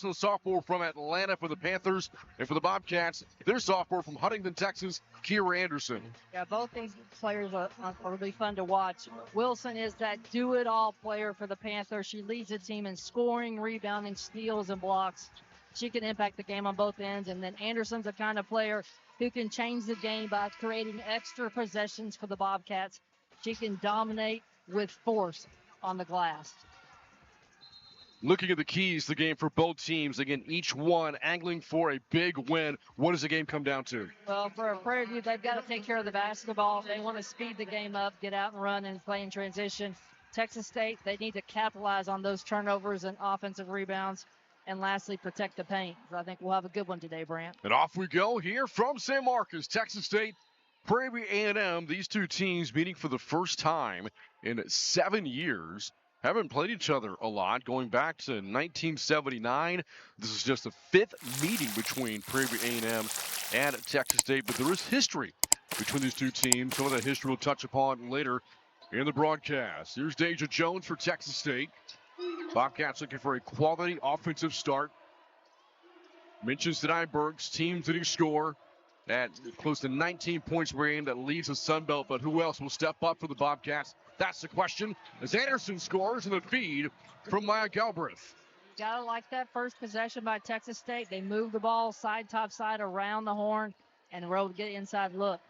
The sophomore from Atlanta for the Panthers, and for the Bobcats, their sophomore from Huntington, Texas, Kira Anderson. Yeah, both these players are really fun to watch. Wilson is that do-it-all player for the Panthers. She leads the team in scoring, rebounding, steals, and blocks. She can impact the game on both ends. And then Anderson's the kind of player who can change the game by creating extra possessions for the Bobcats. She can dominate with force on the glass. Looking at the keys to the game for both teams, again, each one angling for a big win. What does the game come down to? Well, for Prairie View, they've got to take care of the basketball. They want to speed the game up, get out and run and play in transition. Texas State, they need to capitalize on those turnovers and offensive rebounds. And lastly, protect the paint. So I think we'll have a good one today, Brant. And off we go here from San Marcos, Texas State, Prairie View A&M. These two teams meeting for the first time in 7 years. Haven't played each other a lot, going back to 1979. This is just the 5th meeting between Prairie View A&M and Texas State, but there is history between these two teams. Some of that history we'll touch upon later in the broadcast. Here's Deja Jones for Texas State. Bobcats looking for a quality offensive start. Mentions tonight Burks, teams leading score at close to 19 points per game that leads the Sun Belt, but who else will step up for the Bobcats? That's the question. As Anderson scores in the feed from Maya Galbraith. Gotta like that first possession by Texas State. They moved the ball side, top side around the horn and were able to get inside look.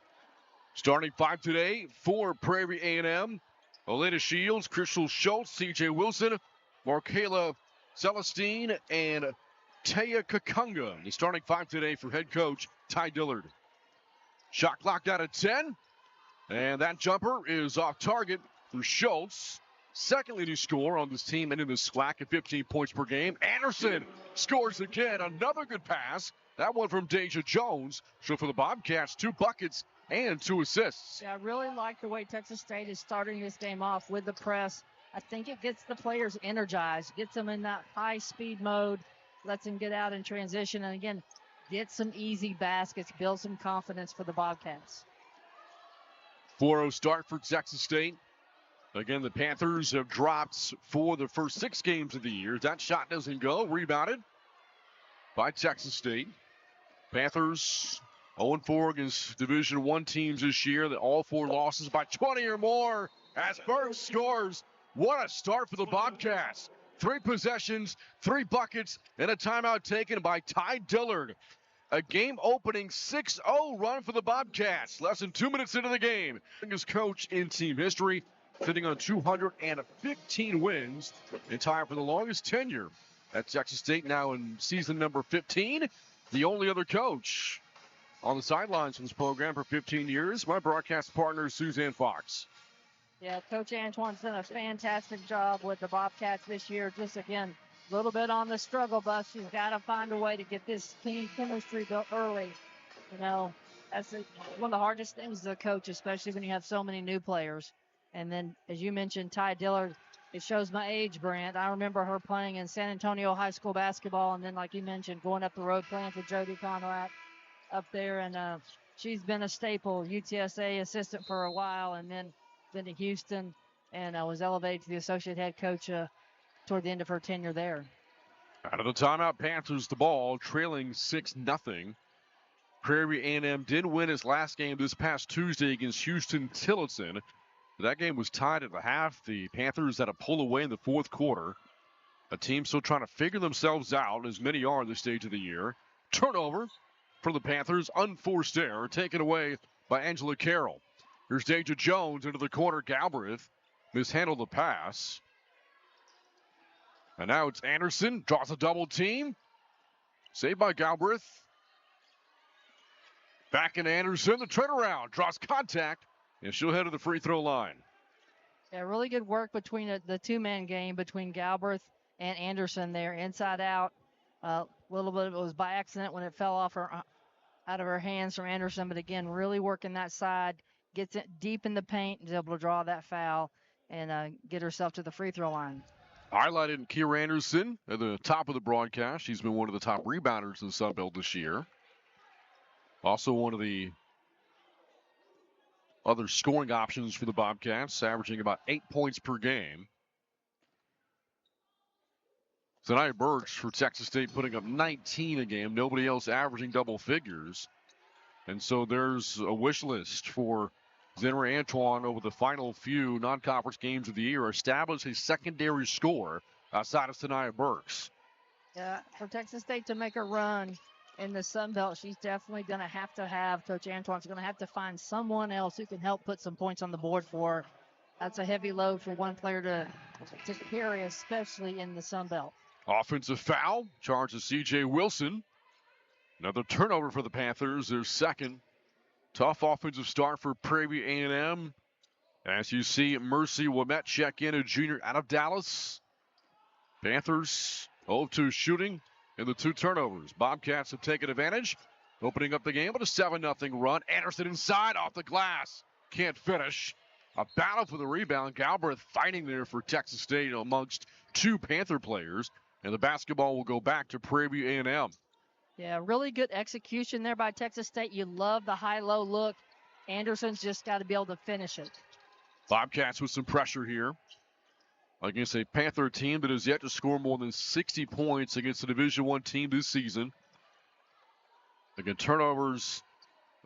Starting 5 today for Prairie A&M. Elena Shields, Crystal Schultz, C.J. Wilson, Markayla Celestine, and Taya Kakunga. The starting 5 today for head coach Ty Dillard. Shot clock down at 10. And that jumper is off target for Schultz. Second leading scorer on this team and in the SWAC at 15 points per game. Anderson scores again. Another good pass. That one from Deja Jones. So for the Bobcats, 2 buckets and 2 assists. Yeah, I really like the way Texas State is starting this game off with the press. I think it gets the players energized, gets them in that high-speed mode, lets them get out in transition, and again, get some easy baskets, build some confidence for the Bobcats. 4-0 start for Texas State. Again, the Panthers have dropped for the first 6 games of the year. That shot doesn't go. Rebounded by Texas State. Panthers 0-4 against Division I teams this year. All 4 losses by 20 or more as Burks scores. What a start for the Bobcats. 3 possessions, 3 buckets, and a timeout taken by Ty Dillard. A game-opening 6-0 run for the Bobcats. Less than 2 minutes into the game. His coach in team history, sitting on 215 wins and tied for the longest tenure at Texas State, now in season number 15. The only other coach on the sidelines from this program for 15 years, my broadcast partner, Suzanne Fox. Yeah, Coach Antoine's done a fantastic job with the Bobcats this year. Just, again, a little bit on the struggle bus. She's got to find a way to get this team chemistry built early. You know, that's one of the hardest things to coach, especially when you have so many new players. And then, as you mentioned, Ty Dillard, it shows my age, Brant. I remember her playing in San Antonio high school basketball, and then, like you mentioned, going up the road playing for Jody Conrad up there. And she's been a staple UTSA assistant for a while, and then been to Houston, and was elevated to the associate head coach toward the end of her tenure there. Out of the timeout, Panthers the ball, trailing 6-0. Prairie A&M did win his last game this past Tuesday against Houston Tillotson. That game was tied at the half. The Panthers had a pull away in the 4th quarter. A team still trying to figure themselves out, as many are at this stage of the year. Turnover for the Panthers, unforced error, taken away by Angela Carroll. Here's Deja Jones into the corner. Galbraith mishandled the pass. And now it's Anderson, draws a double team. Saved by Galbraith. Back in Anderson, the turnaround, draws contact, and she'll head to the free throw line. Yeah, really good work between the 2-man game between Galbraith and Anderson there, inside out. A little bit of it was by accident when it fell off out of her hands from Anderson, but again, really working that side, gets it deep in the paint, and is able to draw that foul and get herself to the free throw line. Highlighted Kira Anderson at the top of the broadcast. She's been one of the top rebounders in the Sun Belt this year. Also one of the other scoring options for the Bobcats, averaging about 8 points per game. Tonight, Burks for Texas State putting up 19 a game. Nobody else averaging double figures. And so there's a wish list for Zenner Antoine over the final few non-conference games of the year. Establish a secondary score outside of Sanaya Burks. Yeah, for Texas State to make a run in the Sun Belt, she's definitely going to have Coach Antoine's going to have to find someone else who can help put some points on the board for her. That's a heavy load for one player to carry, especially in the Sun Belt. Offensive foul, charges C.J. Wilson. Another turnover for the Panthers, their second. Tough offensive start for Prairie View A&M. As you see, Mercy Wimette check in, a junior out of Dallas. Panthers 0-2 shooting and the 2 turnovers. Bobcats have taken advantage, opening up the game with a 7-0 run. Anderson inside, off the glass. Can't finish. A battle for the rebound. Galbraith fighting there for Texas State amongst 2 Panther players. And the basketball will go back to Prairie View A&M. Yeah, really good execution there by Texas State. You love the high-low look. Anderson's just got to be able to finish it. Bobcats with some pressure here against a Panther team that has yet to score more than 60 points against a Division I team this season. Again, turnovers,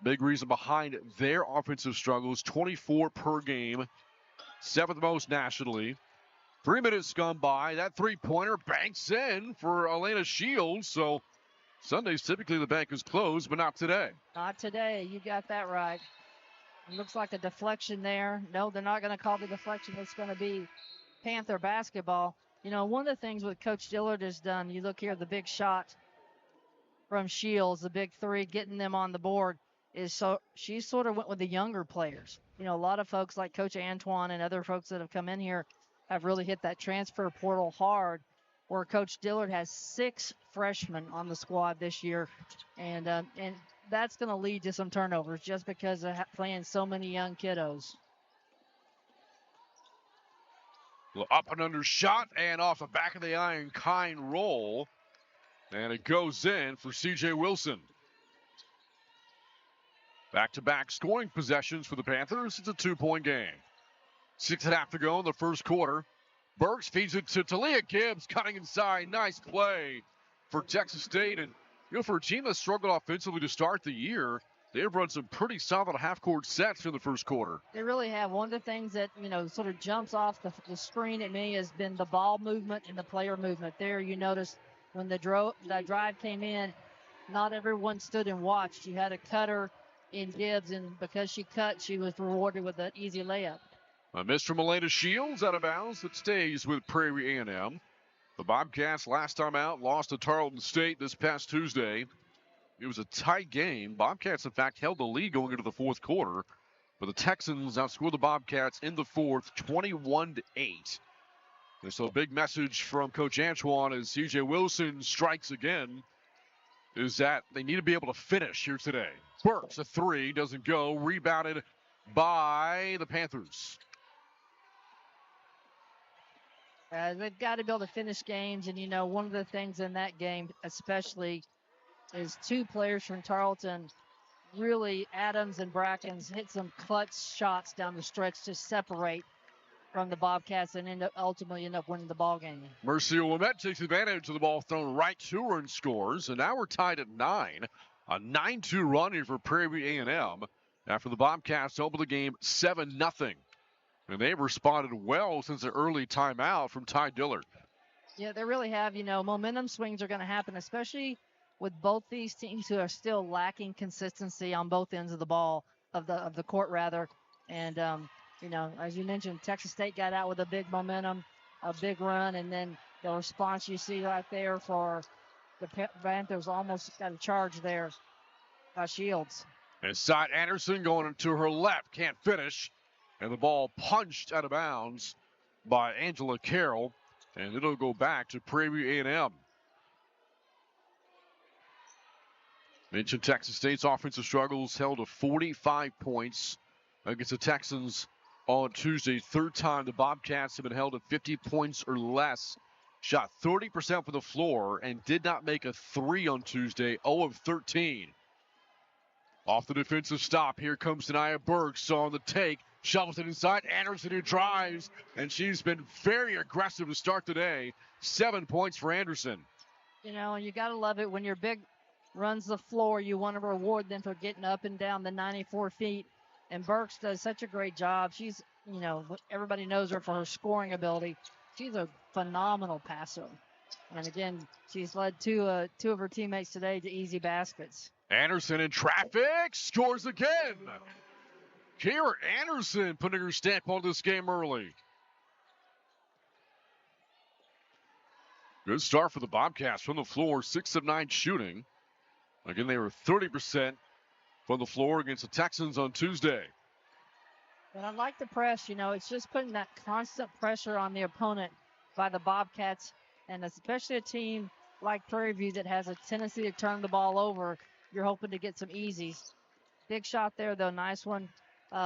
a big reason behind their offensive struggles. 24 per game, 7th most nationally. 3 minutes gone by. That three-pointer banks in for Elena Shields. So Sundays, typically the bank is closed, but not today. Not today. You got that right. It looks like a deflection there. No, they're not going to call the deflection. It's going to be Panther basketball. You know, one of the things what Coach Dillard has done, you look here, the big shot from Shields, the big 3, getting them on the board, is so she sort of went with the younger players. You know, a lot of folks like Coach Antoine and other folks that have come in here have really hit that transfer portal hard, where Coach Dillard has 6 freshmen on the squad this year, and that's going to lead to some turnovers just because of playing so many young kiddos. Up and under shot and off the back of the iron, kind roll. And it goes in for C.J. Wilson. Back-to-back scoring possessions for the Panthers. It's a 2-point game. 6.5 to go in the first quarter. Burks feeds it to Talia Gibbs, cutting inside. Nice play for Texas State. And, you know, for a team that struggled offensively to start the year, they've run some pretty solid half-court sets in the first quarter. They really have. One of the things that, you know, sort of jumps off the screen at me has been the ball movement and the player movement. There you notice when the drive came in, not everyone stood and watched. You had a cutter in Gibbs, and because she cut, she was rewarded with an easy layup. A miss from Elena Shields out of bounds. It stays with Prairie A&M. The Bobcats last time out lost to Tarleton State this past Tuesday. It was a tight game. Bobcats, in fact, held the lead going into the fourth quarter. But the Texans outscored the Bobcats in the fourth, 21-8. And so a big message from Coach Antoine as C.J. Wilson strikes again is that they need to be able to finish here today. Burks, a 3, doesn't go. Rebounded by the Panthers. They've got to be able to finish games. And, you know, one of the things in that game especially is 2 players from Tarleton, really, Adams and Brackens, hit some clutch shots down the stretch to separate from the Bobcats and ultimately end up winning the ball game. Mercy Wimette takes advantage of the ball thrown right to her and scores. And now we're tied at 9. A 9-2 run here for Prairie View A&M after the Bobcats opened the game 7-0. And they've responded well since the early timeout from Ty Dillard. Yeah, they really have. You know, momentum swings are going to happen, especially with both these teams who are still lacking consistency on both ends of the ball, of the court rather. And, you know, as you mentioned, Texas State got out with a big momentum, a big run, and then the response you see right there for the Panthers almost got a charge there by Shields. Inside Anderson going to her left, can't finish. And the ball punched out of bounds by Angela Carroll. And it'll go back to Prairie View A&M. Mentioned Texas State's offensive struggles, held to 45 points against the Texans on Tuesday. Third time the Bobcats have been held at 50 points or less. Shot 30% from the floor and did not make a 3 on Tuesday, 0 of 13. Off the defensive stop, here comes Tania Burks on the take. Shovels it inside. Anderson who drives, and she's been very aggressive to start today. 7 points for Anderson. You know, and you got to love it when your big runs the floor. You want to reward them for getting up and down the 94 feet. And Burks does such a great job. She's, you know, everybody knows her for her scoring ability. She's a phenomenal passer. And again, she's led two of her teammates today to easy baskets. Anderson in traffic, scores again. Kira Anderson putting her stamp on this game early. Good start for the Bobcats from the floor, 6 of 9 shooting. Again, they were 30% from the floor against the Texans on Tuesday. And I like the press, you know, it's just putting that constant pressure on the opponent by the Bobcats, and especially a team like Prairie View that has a tendency to turn the ball over. You're hoping to get some easies. Big shot there, though. Nice one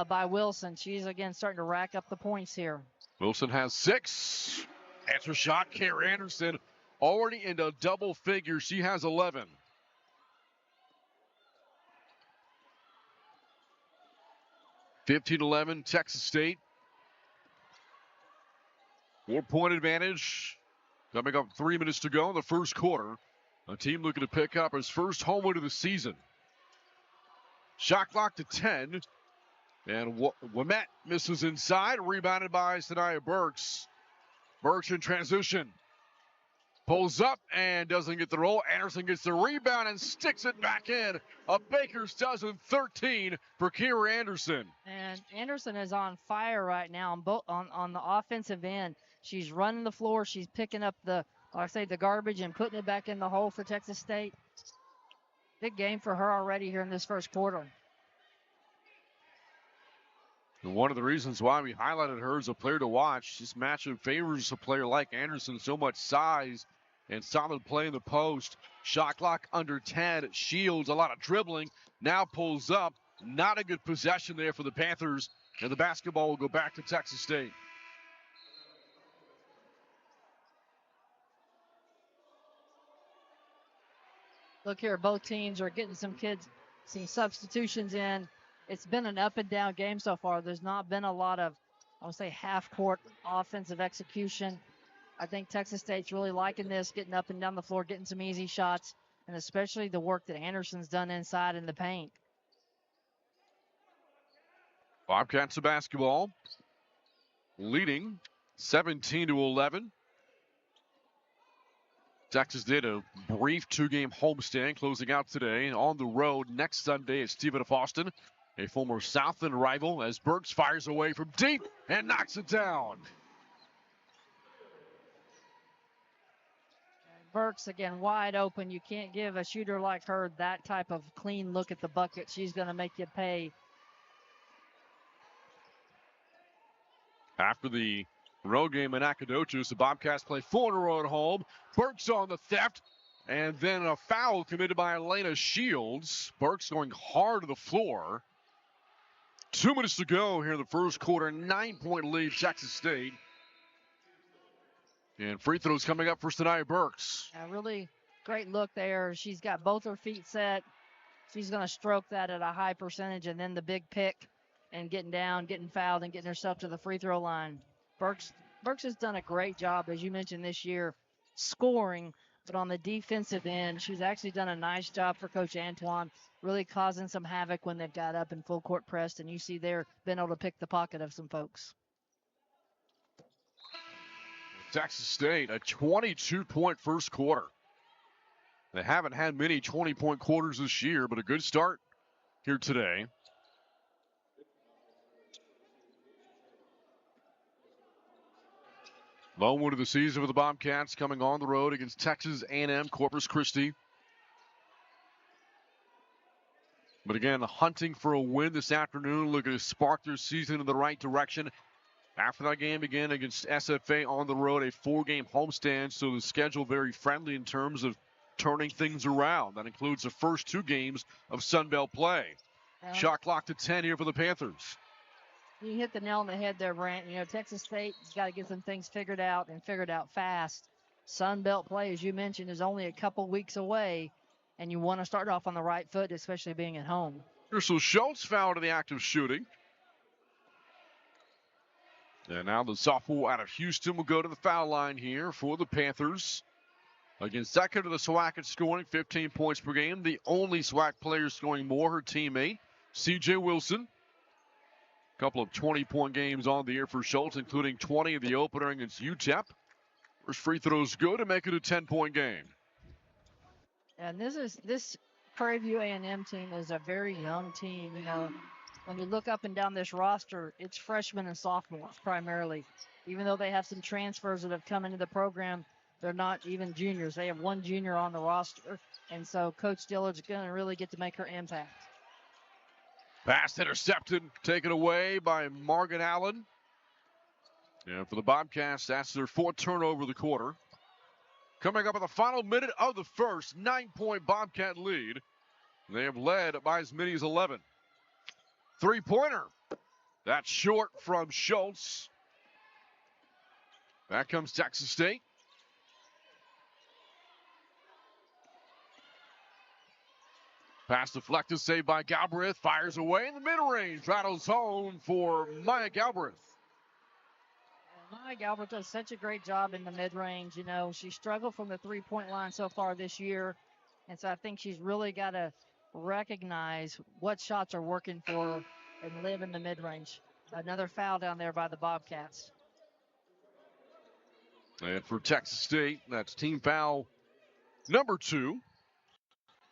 by Wilson. She's, again, starting to rack up the points here. Wilson has 6. Answer shot, Kara Anderson already into double figures. She has 11. (15-11) Texas State. 4-point advantage. Coming up 3 minutes to go in the first quarter. A team looking to pick up his first home win of the season. Shot clock to 10. And Wimette misses inside. Rebounded by Sanaya Burks. Burks in transition. Pulls up and doesn't get the roll. Anderson gets the rebound and sticks it back in. A Baker's dozen, 13 for Kira Anderson. And Anderson is on fire right now on the offensive end. She's running the floor. She's picking up the garbage and putting it back in the hole for Texas State. Big game for her already here in this first quarter. And one of the reasons why we highlighted her as a player to watch, this matchup favors a player like Anderson, so much size and solid play in the post. Shot clock under 10. Shields, a lot of dribbling. Now pulls up. Not a good possession there for the Panthers. And the basketball will go back to Texas State. Look here, both teams are getting some substitutions in. It's been an up and down game so far. There's not been a lot of, I would say, half-court offensive execution. I think Texas State's really liking this, getting up and down the floor, getting some easy shots, and especially the work that Anderson's done inside in the paint. Bobcats of basketball leading 17-11. Texas did a brief 2-game homestand, closing out today. On the road next Sunday at Stephen F. Austin, a former Southland rival, as Burks fires away from deep and knocks it down. Burks, again, wide open. You can't give a shooter like her that type of clean look at the bucket. She's going to make you pay. After the road game in Nacogdoches, the Bobcats play 4 in a row at home. Burks on the theft, and then a foul committed by Elena Shields. Burks going hard to the floor. 2 minutes to go here in the first quarter. 9-point lead, Texas State. And free throws coming up for Sanaya Burks. A really great look there. She's got both her feet set. She's going to stroke that at a high percentage, and then the big pick and getting down, getting fouled, and getting herself to the free throw line. Burks has done a great job, as you mentioned, this year, scoring, but on the defensive end, she's actually done a nice job for Coach Antoine, really causing some havoc when they've got up in full court pressed, and you see they're been able to pick the pocket of some folks. Texas State, a 22-point first quarter. They haven't had many 20-point quarters this year, but a good start here today. Lone win of the season for the Bobcats, coming on the road against Texas A&M Corpus Christi. But again, hunting for a win this afternoon, looking to spark their season in the right direction. After that game again against SFA on the road, a 4-game homestand, so the schedule very friendly in terms of turning things around. That includes the first 2 games of Sun Belt play. Shot clock to 10 here for the Panthers. You hit the nail on the head there, Brant. You know, Texas State's got to get some things figured out and figured out fast. Sun Belt play, as you mentioned, is only a couple weeks away, and you want to start off on the right foot, especially being at home. So Schultz fouled in the act of shooting. And now the sophomore out of Houston will go to the foul line here for the Panthers. Again, second to the SWAC at scoring, 15 points per game. The only SWAC player scoring more, her teammate, C.J. Wilson. A couple of 20-point games on the year for Schultz, including 20 in the opener against UTEP. First free throws good to make it a 10-point game. And this Prairie View A&M team is a very young team. You know, when you look up and down this roster, it's freshmen and sophomores primarily. Even though they have some transfers that have come into the program, they're not even juniors. They have one junior on the roster, and so Coach Dillard's going to really get to make her impact. Pass intercepted, taken away by Morgan Allen. And for the Bobcats, that's their fourth turnover of the quarter. Coming up in the final minute of the first, 9-point Bobcat lead. They have led by as many as 11. Three-pointer. That's short from Schultz. Back comes Texas State. Pass deflected, saved by Galbraith. Fires away in the mid-range. Rattles home for Maya Galbraith. Maya Galbraith does such a great job in the mid-range. You know, she struggled from the three-point line so far this year. And so I think she's really got to recognize what shots are working for her and live in the mid-range. Another foul down there by the Bobcats. And for Texas State, that's team foul number 2.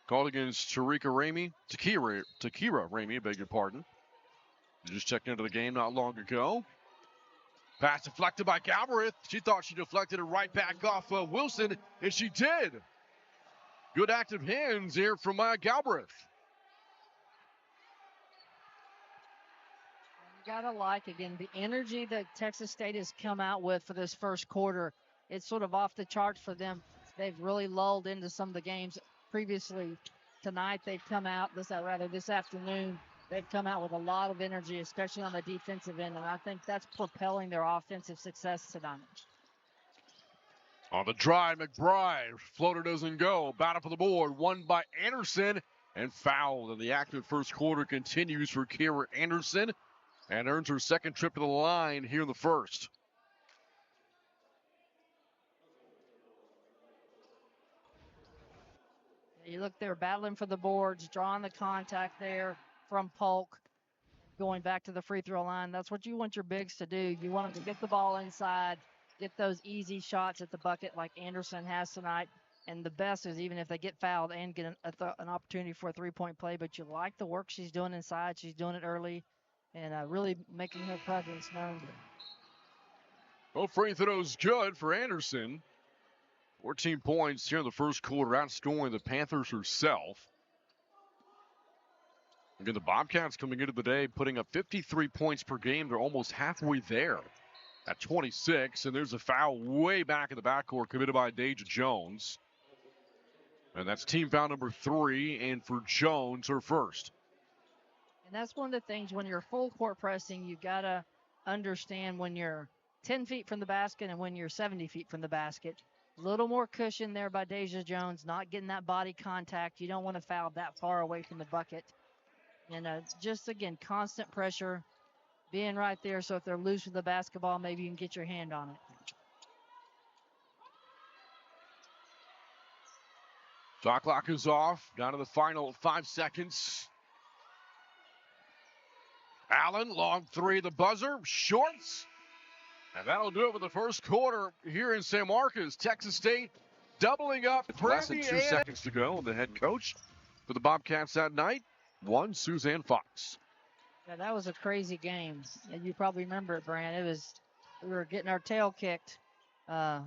Called against Takira Ramey, beg your pardon. Just checked into the game not long ago. Pass deflected by Galbraith. She thought she deflected it right back off Wilson, and she did. Good active hands here from Galbraith. You gotta like, again, the energy that Texas State has come out with for this first quarter. It's sort of off the charts for them. They've really lulled into some of the games previously. Tonight they've come out, this afternoon, they've come out with a lot of energy, especially on the defensive end, and I think that's propelling their offensive success tonight. On the drive, McBride. Floater doesn't go. Battle for the board. Won by Anderson and fouled. And the active first quarter continues for Kira Anderson and earns her second trip to the line here in the first. You look, they're battling for the boards, drawing the contact there from Polk, going back to the free throw line. That's what you want your bigs to do. You want them to get the ball inside, get those easy shots at the bucket like Anderson has tonight. And the best is even if they get fouled and get an opportunity for a three-point play. But you like the work she's doing inside. She's doing it early and really making her presence known. Well, free throws good for Anderson. 14 points here in the first quarter, outscoring the Panthers herself. Again, the Bobcats coming into the day putting up 53 points per game. They're almost halfway there at 26. And there's a foul way back in the backcourt committed by Deja Jones. And that's team foul number 3. And for Jones, her first. And that's one of the things when you're full court pressing, you got to understand when you're 10 feet from the basket and when you're 70 feet from the basket. A little more cushion there by Deja Jones, not getting that body contact. You don't want to foul that far away from the bucket. And just, again, constant pressure, being right there. So if they're loose with the basketball, maybe you can get your hand on it. Shot clock is off. Down to the final 5 seconds. Allen, long three, the buzzer, shorts. And that'll do it for the first quarter here in San Marcos. Texas State doubling up. It's less than 2 seconds to go. And the head coach for the Bobcats that night, Suzanne Fox. Yeah, that was a crazy game. And you probably remember it, Brand. We were getting our tail kicked.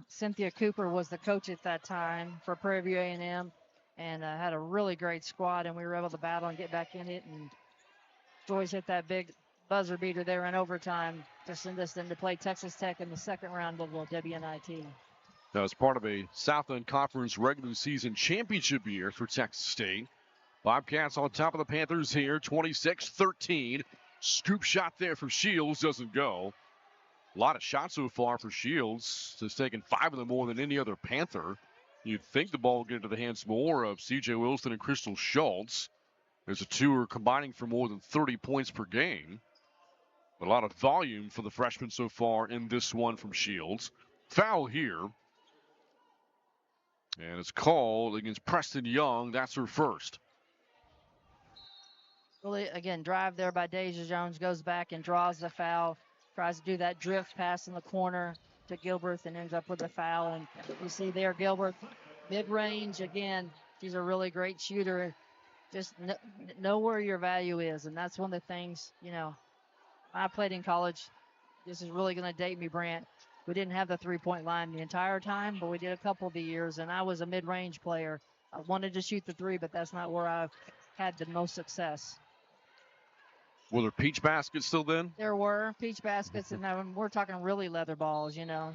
Cynthia Cooper was the coach at that time for Prairie View A&M and had a really great squad. And we were able to battle and get back in it. And Joyce hit that big buzzer beater there in overtime to send us then to play Texas Tech in the second round of the WNIT. Now, as part of a Southland Conference regular season championship year for Texas State, Bobcats on top of the Panthers here, 26-13. Scoop shot there for Shields, doesn't go. A lot of shots so far for Shields. Has taken 5 of them more than any other Panther. You'd think the ball would get into the hands more of C.J. Wilson and Crystal Schultz. There's the two are combining for more than 30 points per game. A lot of volume for the freshman so far in this one from Shields. Foul here. And it's called against Preston Young. That's her first. Really, again, drive there by Deja Jones, goes back and draws the foul, tries to do that drift pass in the corner to Gilbert and ends up with a foul. And you see there, Gilbert, mid-range, again, she's a really great shooter. Just know where your value is, and that's one of the things, you know, I played in college. This is really going to date me, Brant. We didn't have the three-point line the entire time, but we did a couple of the years, and I was a mid-range player. I wanted to shoot the three, but that's not where I've had the most success. Were there peach baskets still then? There were peach baskets, and we're talking really leather balls, you know.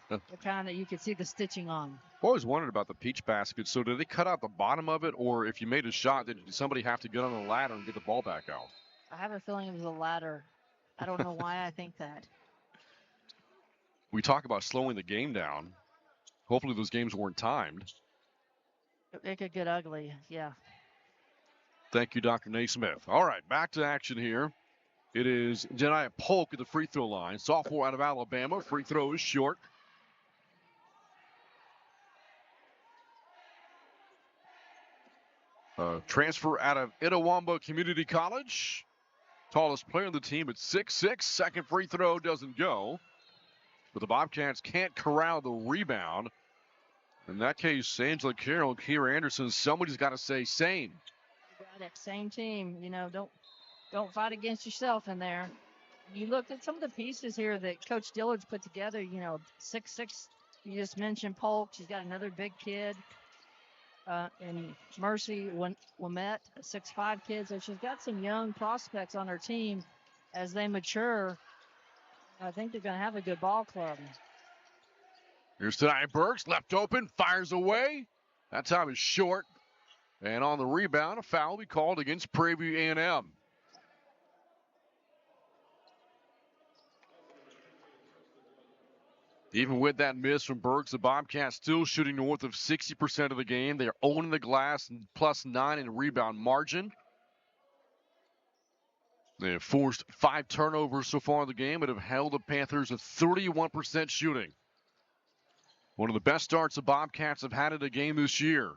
The kind that you could see the stitching on. I always wondered about the peach baskets. So did they cut out the bottom of it, or if you made a shot, did somebody have to get on the ladder and get the ball back out? I have a feeling it was a ladder. I don't know why I think that. We talk about slowing the game down. Hopefully those games weren't timed. It could get ugly, yeah. Thank you, Dr. Naismith. All right, back to action here. It is Janiah Polk at the free throw line. Sophomore out of Alabama. Free throw is short. Transfer out of Itawamba Community College. Tallest player on the team at 6'6". Second free throw doesn't go. But the Bobcats can't corral the rebound. In that case, Angela Carroll, Kiera Anderson, somebody's got to say same. You got it. Same team. You know, don't fight against yourself in there. You look at some of the pieces here that Coach Dillard's put together. You know, 6'6". You just mentioned Polk. She's got another big kid. And Mercy Wimette, a 6'5" kid. So she's got some young prospects on her team. As they mature, I think they're going to have a good ball club. Here's Tania Burks, left open, fires away. That time is short. And on the rebound, a foul will be called against Prairie View A&M. Even with that miss from Burks, the Bobcats still shooting north of 60% of the game. They are owning the glass and +9 in rebound margin. They have forced 5 turnovers so far in the game, but have held the Panthers at 31% shooting. One of the best starts the Bobcats have had in a game this year.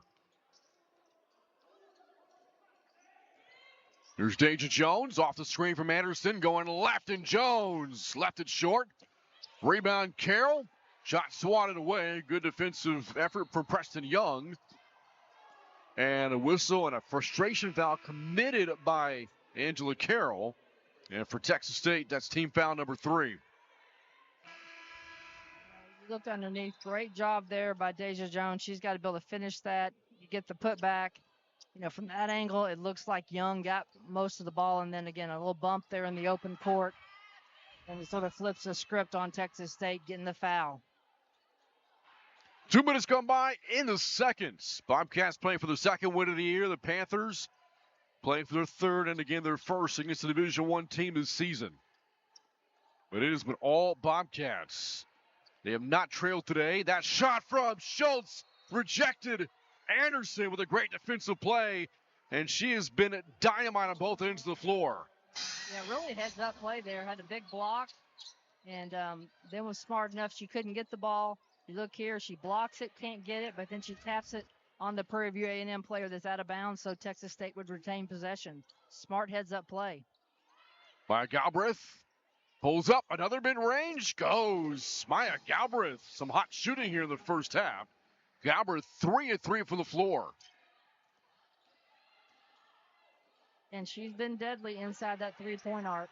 There's Deja Jones off the screen from Anderson, going left, and Jones left it short. Rebound Carroll. Shot swatted away. Good defensive effort from Preston Young. And a whistle and a frustration foul committed by Angela Carroll. And for Texas State, that's team foul number 3. You looked underneath. Great job there by Deja Jones. She's got to be able to finish that. You get the putback. You know, from that angle, it looks like Young got most of the ball. And then, again, a little bump there in the open court. And it sort of flips the script on Texas State getting the foul. 2 minutes gone by in the second. Bobcats playing for their second win of the year. The Panthers playing for their third and, again, their first against the Division I team this season. But it has been all Bobcats. They have not trailed today. That shot from Schultz rejected. Anderson with a great defensive play. And she has been dynamite on both ends of the floor. Yeah, really heads-up play there. Had a big block, and then was smart enough. She couldn't get the ball. You look here, she blocks it, can't get it, but then she taps it on the Prairie View A&M player that's out of bounds, so Texas State would retain possession. Smart heads-up play. Maya Galbraith pulls up. Another mid-range goes. Maya Galbraith, some hot shooting here in the first half. Galbraith 3 of 3 from the floor. And she's been deadly inside that three-point arc.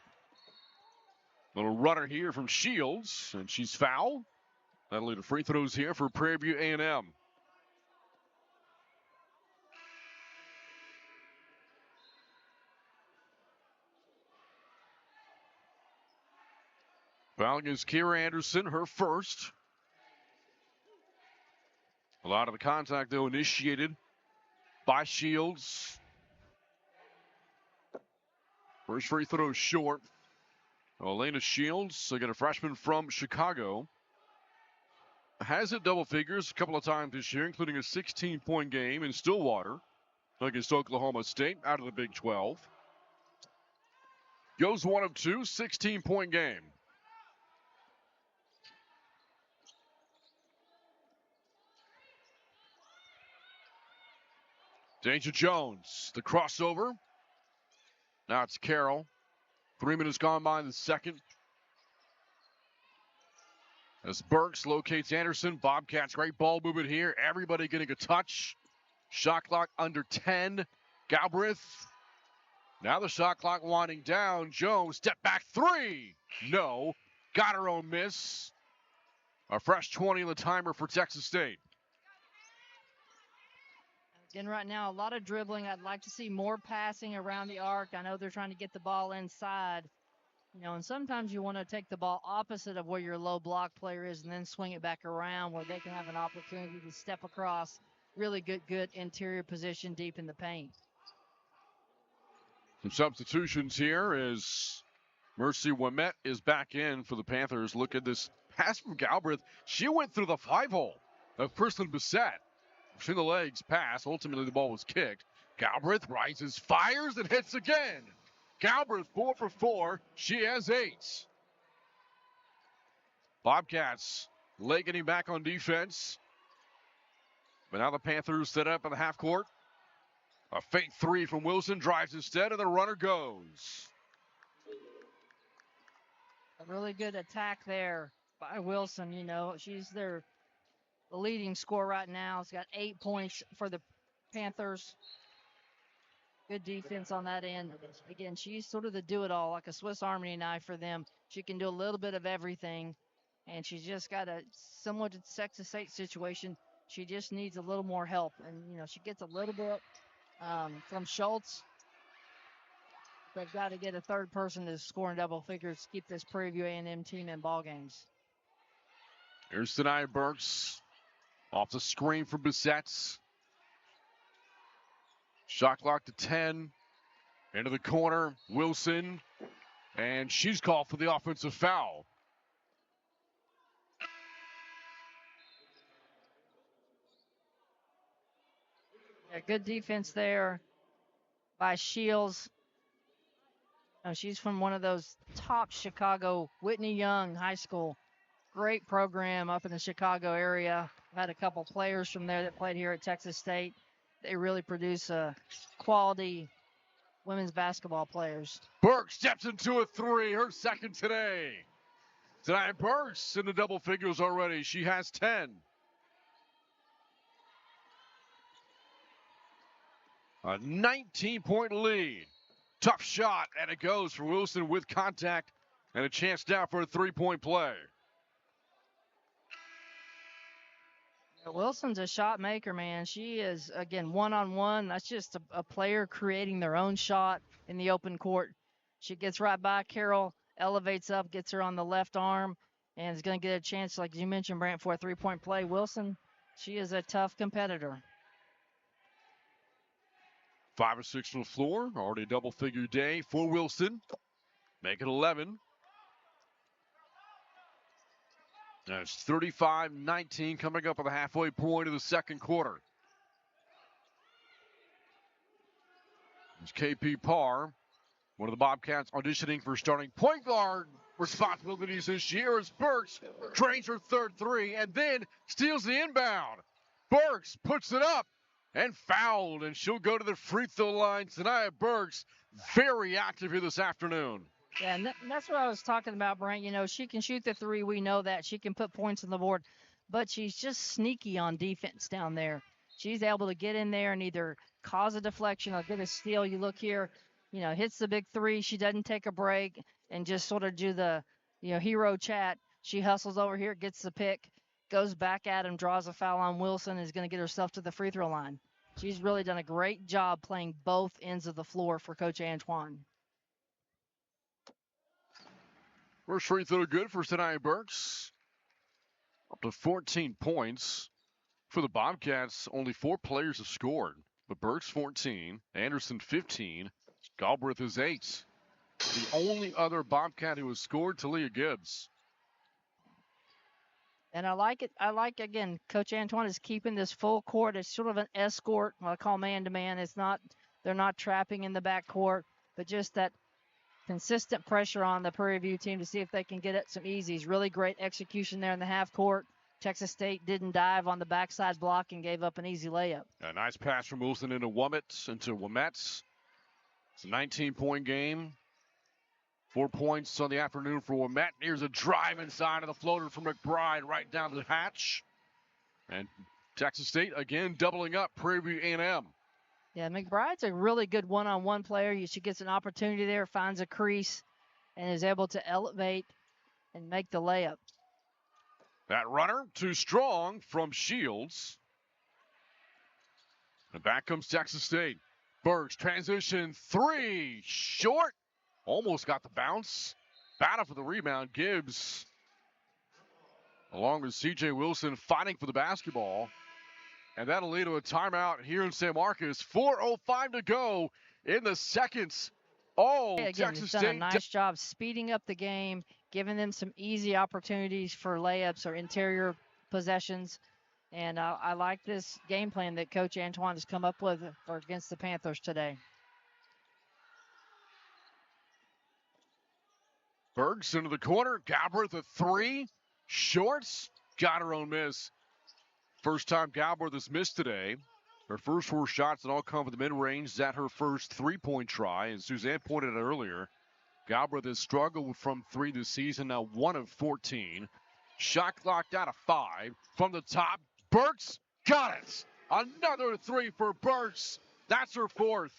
Little runner here from Shields, and she's fouled. That'll lead to free throws here for Prairie View A&M. Foul against Kiera Anderson, her first. A lot of the contact, though, initiated by Shields. First free throw short. Elena Shields, again, a freshman from Chicago. Has hit double figures a couple of times this year, including a 16-point game in Stillwater against Oklahoma State out of the Big 12. Goes 1 of 2, 16-point game. Danger Jones, the crossover. Now it's Carroll. 3 minutes gone by in the second. As Burks locates Anderson. Bobcats, great ball movement here. Everybody getting a touch. Shot clock under 10. Galbraith. Now the shot clock winding down. Jones, step back three. No. Got her own miss. A fresh 20 on the timer for Texas State. Again, right now, a lot of dribbling. I'd like to see more passing around the arc. I know they're trying to get the ball inside. And sometimes you want to take the ball opposite of where your low block player is and then swing it back around where they can have an opportunity to step across. Really good interior position deep in the paint. Some substitutions here as Mercy Wemett is back in for the Panthers. Look at this pass from Galbraith. She went through the 5-hole of Kristen Bissett. Between the legs pass. Ultimately, the ball was kicked. Galbraith rises, fires, and hits again. Galbraith 4 for 4. She has 8. Bobcats late getting back on defense. But now the Panthers set up in the half court. A fake three from Wilson drives instead, and the runner goes. A really good attack there by Wilson. She's the leading scorer right now. It's got 8 points for the Panthers. Good defense on that end. Again, she's sort of the do-it-all, like a Swiss Army knife for them. She can do a little bit of everything, and she's just got a similar to the Texas State situation. She just needs a little more help, and she gets a little bit from Schultz. They've got to get a third person to score in double figures to keep this Prairie View A&M team in ball games. Here's Sanaya Burks off the screen for Bissett. Shot clock to 10. Into the corner, Wilson. And she's called for the offensive foul. Yeah, good defense there by Shields. She's from one of those top Chicago, Whitney Young High School. Great program up in the Chicago area. I've had a couple players from there that played here at Texas State. They really produce quality women's basketball players. Burks steps into a three, her second today. Tonight, Burks in the double figures already. She has 10. A 19-point lead. Tough shot, and it goes for Wilson with contact and a chance now for a three-point play. Wilson's a shot maker, man. She is, again, one-on-one. That's just a player creating their own shot in the open court. She gets right by Carroll, elevates up, gets her on the left arm, and is going to get a chance, like you mentioned, Brant, for a three-point play. Wilson, she is a tough competitor. 5 or 6 on the floor. Already a double-figure day for Wilson. Make it 11. And it's 35-19 coming up on the halfway point of the second quarter. It's KP Parr, one of the Bobcats auditioning for starting point guard responsibilities this year as Burks drains her third three and then steals the inbound. Burks puts it up and fouled, and she'll go to the free throw line. Sanaya Burks, very active here this afternoon. Yeah, and that's what I was talking about, Brent. She can shoot the three. We know that. She can put points on the board. But she's just sneaky on defense down there. She's able to get in there and either cause a deflection or get a steal. You look here, hits the big three. She doesn't take a break and just sort of do the, hero chat. She hustles over here, gets the pick, goes back at him, draws a foul on Wilson, and is going to get herself to the free throw line. She's really done a great job playing both ends of the floor for Coach Antoine. First free throw good for Sanaya Burks. Up to 14 points for the Bobcats. Only 4 players have scored. But Burks 14, Anderson 15, Galbraith is 8. The only other Bobcat who has scored, Talia Gibbs. And I like it. Again, Coach Antoine is keeping this full court. It's sort of an escort, what I call man-to-man. They're not trapping in the back court, but just that consistent pressure on the Prairie View team to see if they can get at some easies. Really great execution there in the half court. Texas State didn't dive on the backside block and gave up an easy layup. A nice pass from Wilson into Womets. It's a 19-point game. 4 points on the afternoon for Womet. Here's a drive inside of the floater from McBride right down the hatch. And Texas State again doubling up Prairie View A&M. Yeah, McBride's a really good one-on-one player. She gets an opportunity there, finds a crease, and is able to elevate and make the layup. That runner too strong from Shields. And back comes Texas State. Burks transition three, short. Almost got the bounce. Battle for the rebound. Gibbs, along with C.J. Wilson, fighting for the basketball. And that'll lead to a timeout here in San Marcos. 4:05 to go in the second. Oh, again, Texas State done a nice job speeding up the game, giving them some easy opportunities for layups or interior possessions. And I like this game plan that Coach Antoine has come up with for against the Panthers today. Bergs into the corner. Galbraith a three. Shorts. Got her own miss. First time Galbraith has missed today. Her first 4 shots that all come from the mid-range. Is at her first three-point try. And Suzanne pointed out earlier, Galbraith has struggled from 3 this season, now 1 of 14. Shot clock out of 5. From the top, Burks got it. Another 3 for Burks. That's her 4th.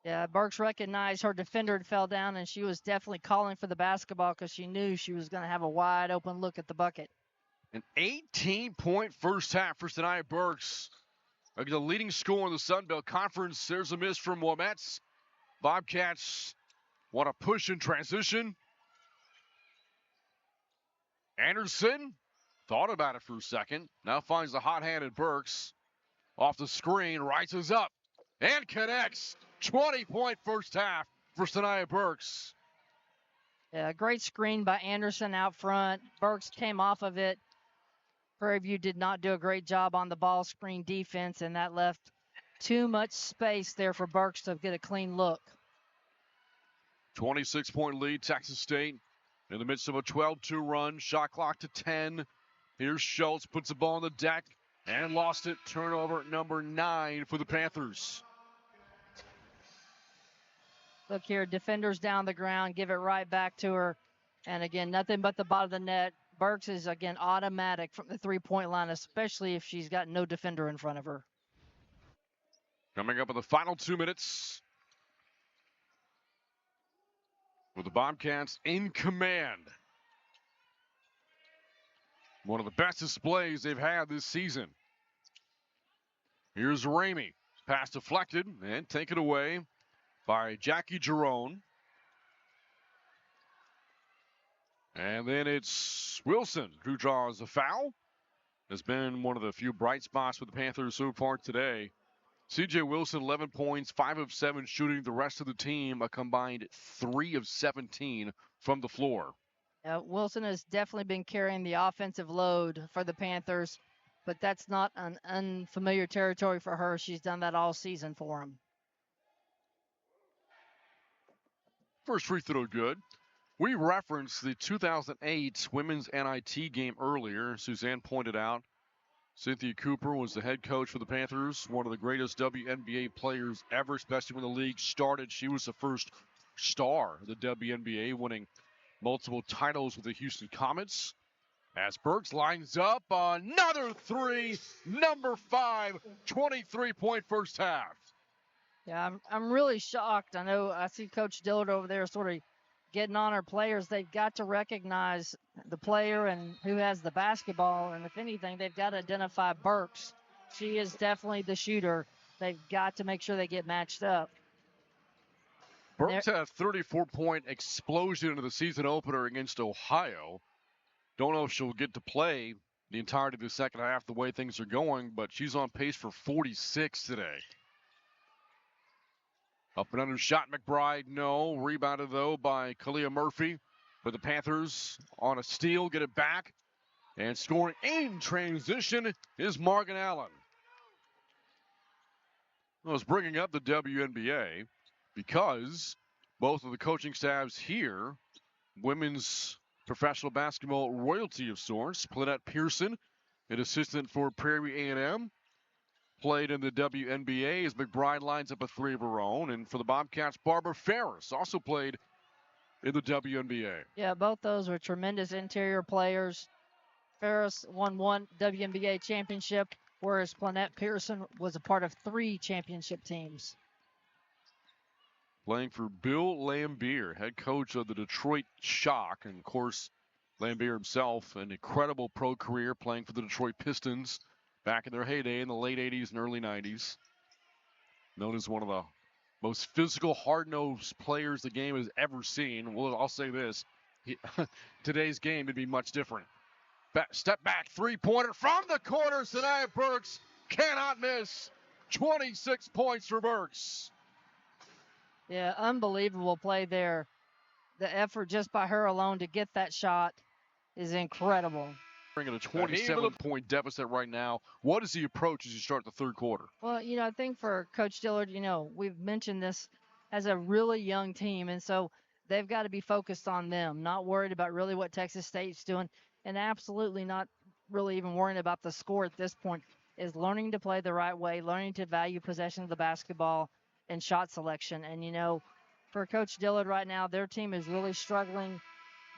Yeah, Burks recognized her defender had fell down, and she was definitely calling for the basketball because she knew she was going to have a wide open look at the bucket. An 18-point first half for Sanaya Burks. The leading scorer in the Sun Belt Conference. There's a miss from Womets. Bobcats want to push in transition. Anderson thought about it for a second. Now finds the hot-handed Burks. Off the screen, rises up and connects. 20-point first half for Sanaya Burks. Yeah, great screen by Anderson out front. Burks came off of it. Prairie View did not do a great job on the ball screen defense, and that left too much space there for Burks to get a clean look. 26-point lead, Texas State. In the midst of a 12-2 run, shot clock to 10. Here's Schultz, puts the ball on the deck, and lost it. Turnover number 9 for the Panthers. Look here, defenders down the ground, give it right back to her. And again, nothing but the bottom of the net. Burks is, again, automatic from the three-point line, especially if she's got no defender in front of her. Coming up in the final 2 minutes, with the Bobcats in command. One of the best displays they've had this season. Here's Ramey. Pass deflected and taken away by Jackie Jerome. And then it's Wilson who draws a foul. Has been one of the few bright spots for the Panthers so far today. C.J. Wilson, 11 points, 5 of 7 shooting. The rest of the team, a combined 3 of 17 from the floor. Wilson has definitely been carrying the offensive load for the Panthers, but that's not an unfamiliar territory for her. She's done that all season for them. First free throw good. We referenced the 2008 women's NIT game earlier. Suzanne pointed out Cynthia Cooper was the head coach for the Panthers, one of the greatest WNBA players ever, especially when the league started. She was the first star of the WNBA, winning multiple titles with the Houston Comets. As Burks lines up, another 3, number 5, 23-point first half. Yeah, I'm really shocked. I know I see Coach Dillard over there sort of getting on our players. They've got to recognize the player and who has the basketball, and if anything, they've got to identify Burks. She is definitely the shooter. They've got to make sure they get matched up. Burks had a 34-point explosion into the season opener against Ohio. Don't know if she'll get to play the entirety of the second half the way things are going, but she's on pace for 46 today. Up and under shot, McBride, no. Rebounded, though, by Kalia Murphy. But the Panthers on a steal, get it back. And scoring in transition is Morgan Allen. I was bringing up the WNBA because both of the coaching staffs here. Women's professional basketball royalty of sorts. Lynette Pearson, an assistant for Prairie A&M, played in the WNBA as McBride lines up a three of her own. And for the Bobcats, Barbara Ferris also played in the WNBA. Yeah, both those were tremendous interior players. Ferris won one WNBA championship, whereas Lynette Pearson was a part of 3 championship teams. Playing for Bill Lambier, head coach of the Detroit Shock. And, of course, Lambier himself, an incredible pro career playing for the Detroit Pistons back in their heyday in the late 80s and early 90s. Known as one of the most physical, hard-nosed players the game has ever seen. Well, I'll say this. Today's game would be much different. Step back, three-pointer from the corner. Sanaya Burks cannot miss. 26 points for Burks. Yeah, unbelievable play there. The effort just by her alone to get that shot is incredible. Bringing a 27-point deficit right now. What is the approach as you start the third quarter? Well, I think for Coach Dillard, we've mentioned this as a really young team, and so they've got to be focused on them, not worried about really what Texas State's doing, and absolutely not really even worrying about the score at this point, is learning to play the right way, learning to value possession of the basketball and shot selection. And, for Coach Dillard right now, their team is really struggling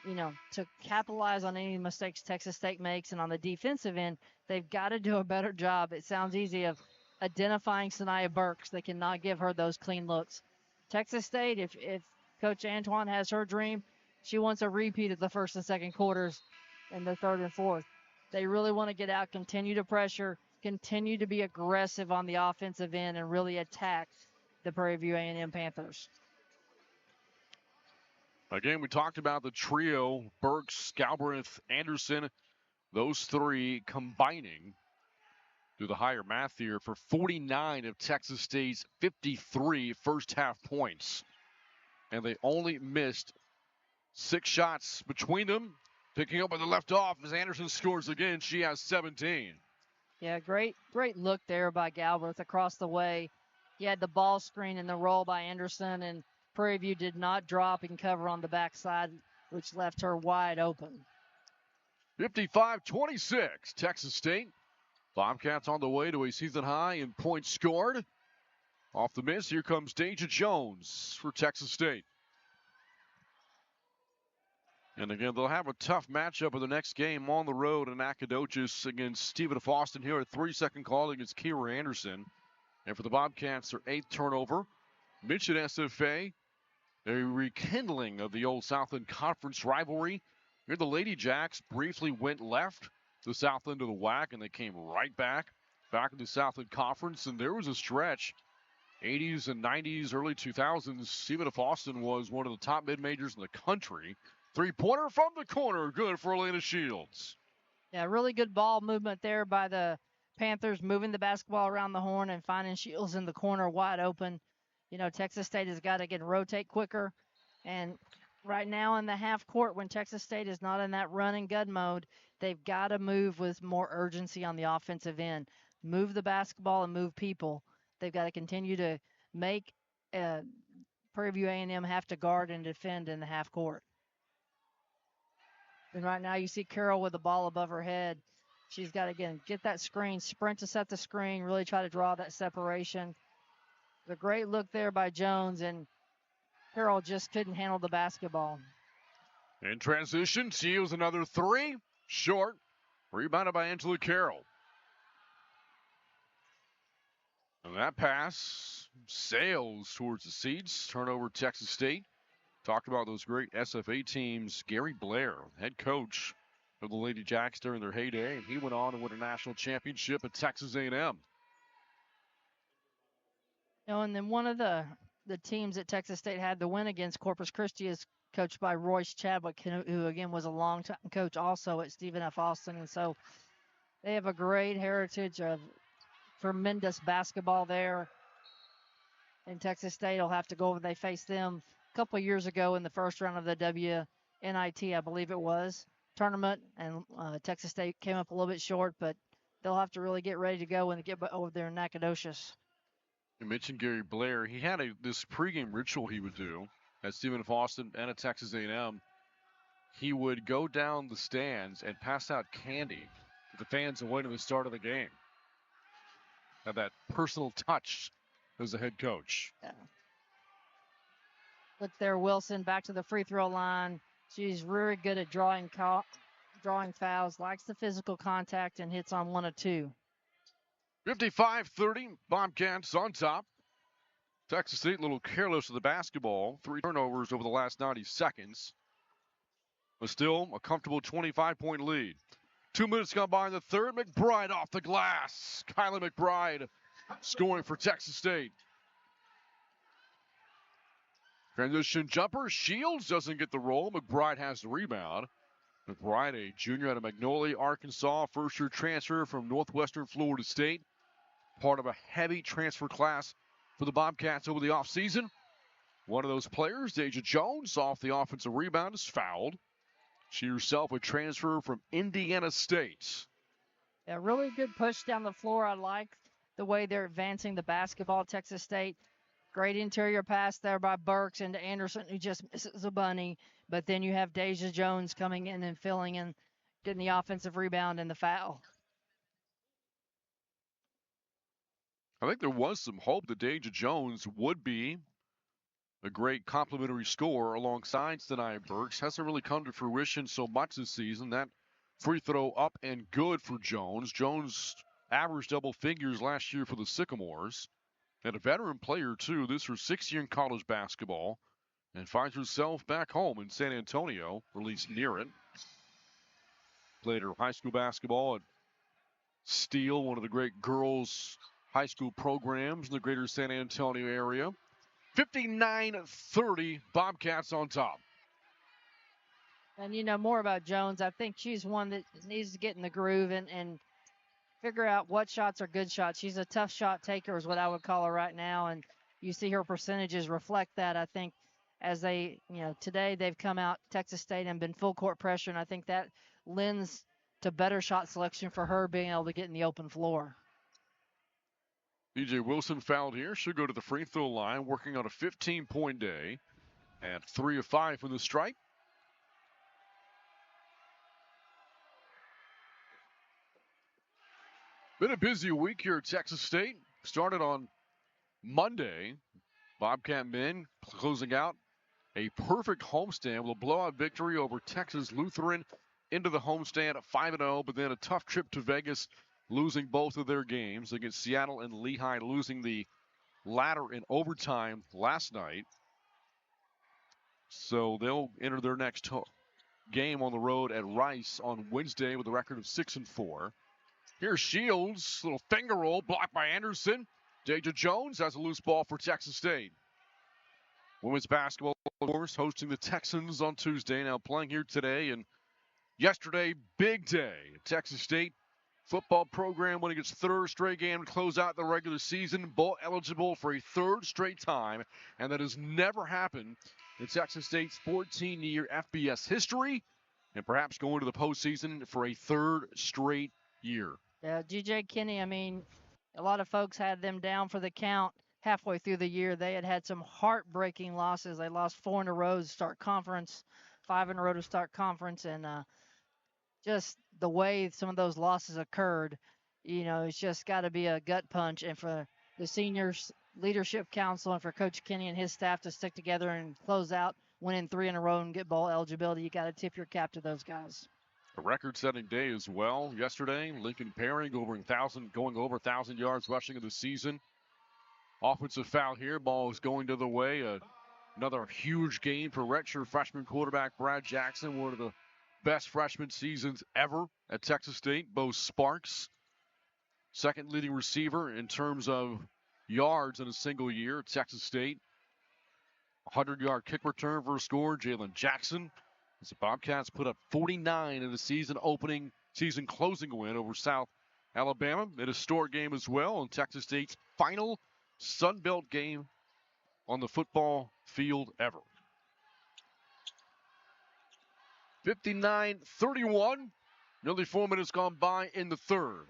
to capitalize on any mistakes Texas State makes. And on the defensive end, they've got to do a better job. It sounds easy of identifying Sanaya Burks. They cannot give her those clean looks. Texas State, if Coach Antoine has her dream, she wants a repeat of the first and second quarters in the third and fourth. They really want to get out, continue to pressure, continue to be aggressive on the offensive end, and really attack the Prairie View A&M Panthers. Again, we talked about the trio, Burks, Galbraith, Anderson, those 3 combining, do the higher math here, for 49 of Texas State's 53 first half points. And they only missed 6 shots between them. Picking up where they left off as Anderson scores again. She has 17. Yeah, great look there by Galbraith across the way. He had the ball screen and the roll by Anderson, and Prairie View did not drop and cover on the backside, which left her wide open. 55-26, Texas State. Bobcats on the way to a season high in points scored. Off the miss, here comes Deja Jones for Texas State. And again, they'll have a tough matchup in the next game on the road in Nacogdoches against Stephen F. Austin here. A 3-second call against Kira Anderson. And for the Bobcats, their 8th turnover. Mission SFA, a rekindling of the old Southland Conference rivalry. Here the Lady Jacks briefly went left the south end of the WAC, and they came right back in the Southland Conference. And there was a stretch, 80s and 90s, early 2000s. Stephen F. Austin was one of the top mid-majors in the country. Three-pointer from the corner, good for Elena Shields. Yeah, really good ball movement there by the Panthers, moving the basketball around the horn and finding Shields in the corner wide open. Texas State has got to rotate quicker. And right now in the half court, when Texas State is not in that run and gun mode, they've got to move with more urgency on the offensive end. Move the basketball and move people. They've got to continue to make Prairie View A&M have to guard and defend in the half court. And right now you see Carroll with the ball above her head. She's got to, again, get that screen, sprint to set the screen, really try to draw that separation. The great look there by Jones, and Carroll just couldn't handle the basketball. In transition, steals another 3. Short. Rebounded by Angela Carroll. And that pass sails towards the seats. Turnover Texas State. Talked about those great SFA teams. Gary Blair, head coach of the Lady Jacks during their heyday, and he went on to win a national championship at Texas A&M. And then one of the teams that Texas State had to win against, Corpus Christi, is coached by Royce Chadwick, who again was a long-time coach also at Stephen F. Austin. And so they have a great heritage of tremendous basketball there. And Texas State will have to go over. They faced them a couple of years ago in the first round of the WNIT, I believe it was, tournament. And Texas State came up a little bit short, but they'll have to really get ready to go when they get over there in Nacogdoches. You mentioned Gary Blair. He had this pregame ritual he would do. at Stephen F. Austin and at Texas A&M, he would go down the stands and pass out candy to the fans awaiting the start of the game. Have that personal touch as a head coach. Yeah. Look there, Wilson back to the free throw line. She's very good at drawing fouls, likes the physical contact, and hits on 1 of 2. 55-30, Bobcats on top. Texas State a little careless with the basketball. 3 turnovers over the last 90 seconds. But still a comfortable 25-point lead. 2 minutes gone by in the third. McBride off the glass. Kyla McBride scoring for Texas State. Transition jumper. Shields doesn't get the roll. McBride has the rebound. McBride, a junior out of Magnolia, Arkansas, first-year transfer from Northwestern Florida State. Part of a heavy transfer class for the Bobcats over the offseason. One of those players, Deja Jones, off the offensive rebound, is fouled. She herself a transfer from Indiana State. A really good push down the floor. I like the way they're advancing the basketball, Texas State. Great interior pass there by Burks into Anderson, who just misses a bunny. But then you have Deja Jones coming in and filling in, getting the offensive rebound and the foul. I think there was some hope that Deja Jones would be a great complementary scorer alongside Sanaya Burks. Hasn't really come to fruition so much this season. That free throw up and good for Jones. Jones averaged double figures last year for the Sycamores. And a veteran player, too. This is her 6th year in college basketball. And finds herself back home in San Antonio, or at least near it. Played her high school basketball at Steele, one of the great girls' high school programs in the greater San Antonio area. 59-30, Bobcats on top. And you know more about Jones. I think she's one that needs to get in the groove and figure out what shots are good shots. She's a tough shot taker is what I would call her right now. And you see her percentages reflect that. I think as they, today they've come out, Texas State, and been full court pressure. And I think that lends to better shot selection for her being able to get in the open floor. DJ Wilson fouled here. She'll go to the free throw line, working on a 15-point day at 3 of 5 from the stripe. Been a busy week here at Texas State. Started on Monday. Bobcat men closing out a perfect homestand with a blowout victory over Texas Lutheran into the homestand at 5-0, but then a tough trip to Vegas, losing both of their games against Seattle and Lehigh, losing the latter in overtime last night. So they'll enter their next game on the road at Rice on Wednesday with a record of 6-4. Here's Shields, little finger roll, blocked by Anderson. Deja Jones has a loose ball for Texas State. Women's basketball, of course, hosting the Texans on Tuesday, now playing here today. And yesterday, big day. Texas State football program winning its 3rd straight game to close out the regular season, bowl eligible for a 3rd straight time, and that has never happened in Texas State's 14-year FBS history, and perhaps going to the postseason for a 3rd straight year. Yeah, GJ Kinney, I mean, a lot of folks had them down for the count halfway through the year. They had some heartbreaking losses. They lost 4 in a row to start conference, 5 in a row to start conference, and just the way some of those losses occurred, it's just got to be a gut punch. And for the seniors leadership council and for Coach Kinney and his staff to stick together and close out, winning 3 in a row and get bowl eligibility, you got to tip your cap to those guys. A record-setting day as well yesterday. Lincoln Perry going over 1,000 yards rushing of the season. Offensive foul here. Ball is going to the way. Another huge game for redshirt freshman quarterback Brad Jackson. One of the best freshman seasons ever at Texas State. Bo Sparks, second leading receiver in terms of yards in a single year at Texas State. 100-yard kick return for a score. Jalen Jackson. As the Bobcats put up 49 in the season closing win over South Alabama. An historic game as well, and Texas State's final Sun Belt game on the football field ever. 59-31. Nearly 4 minutes gone by in the third.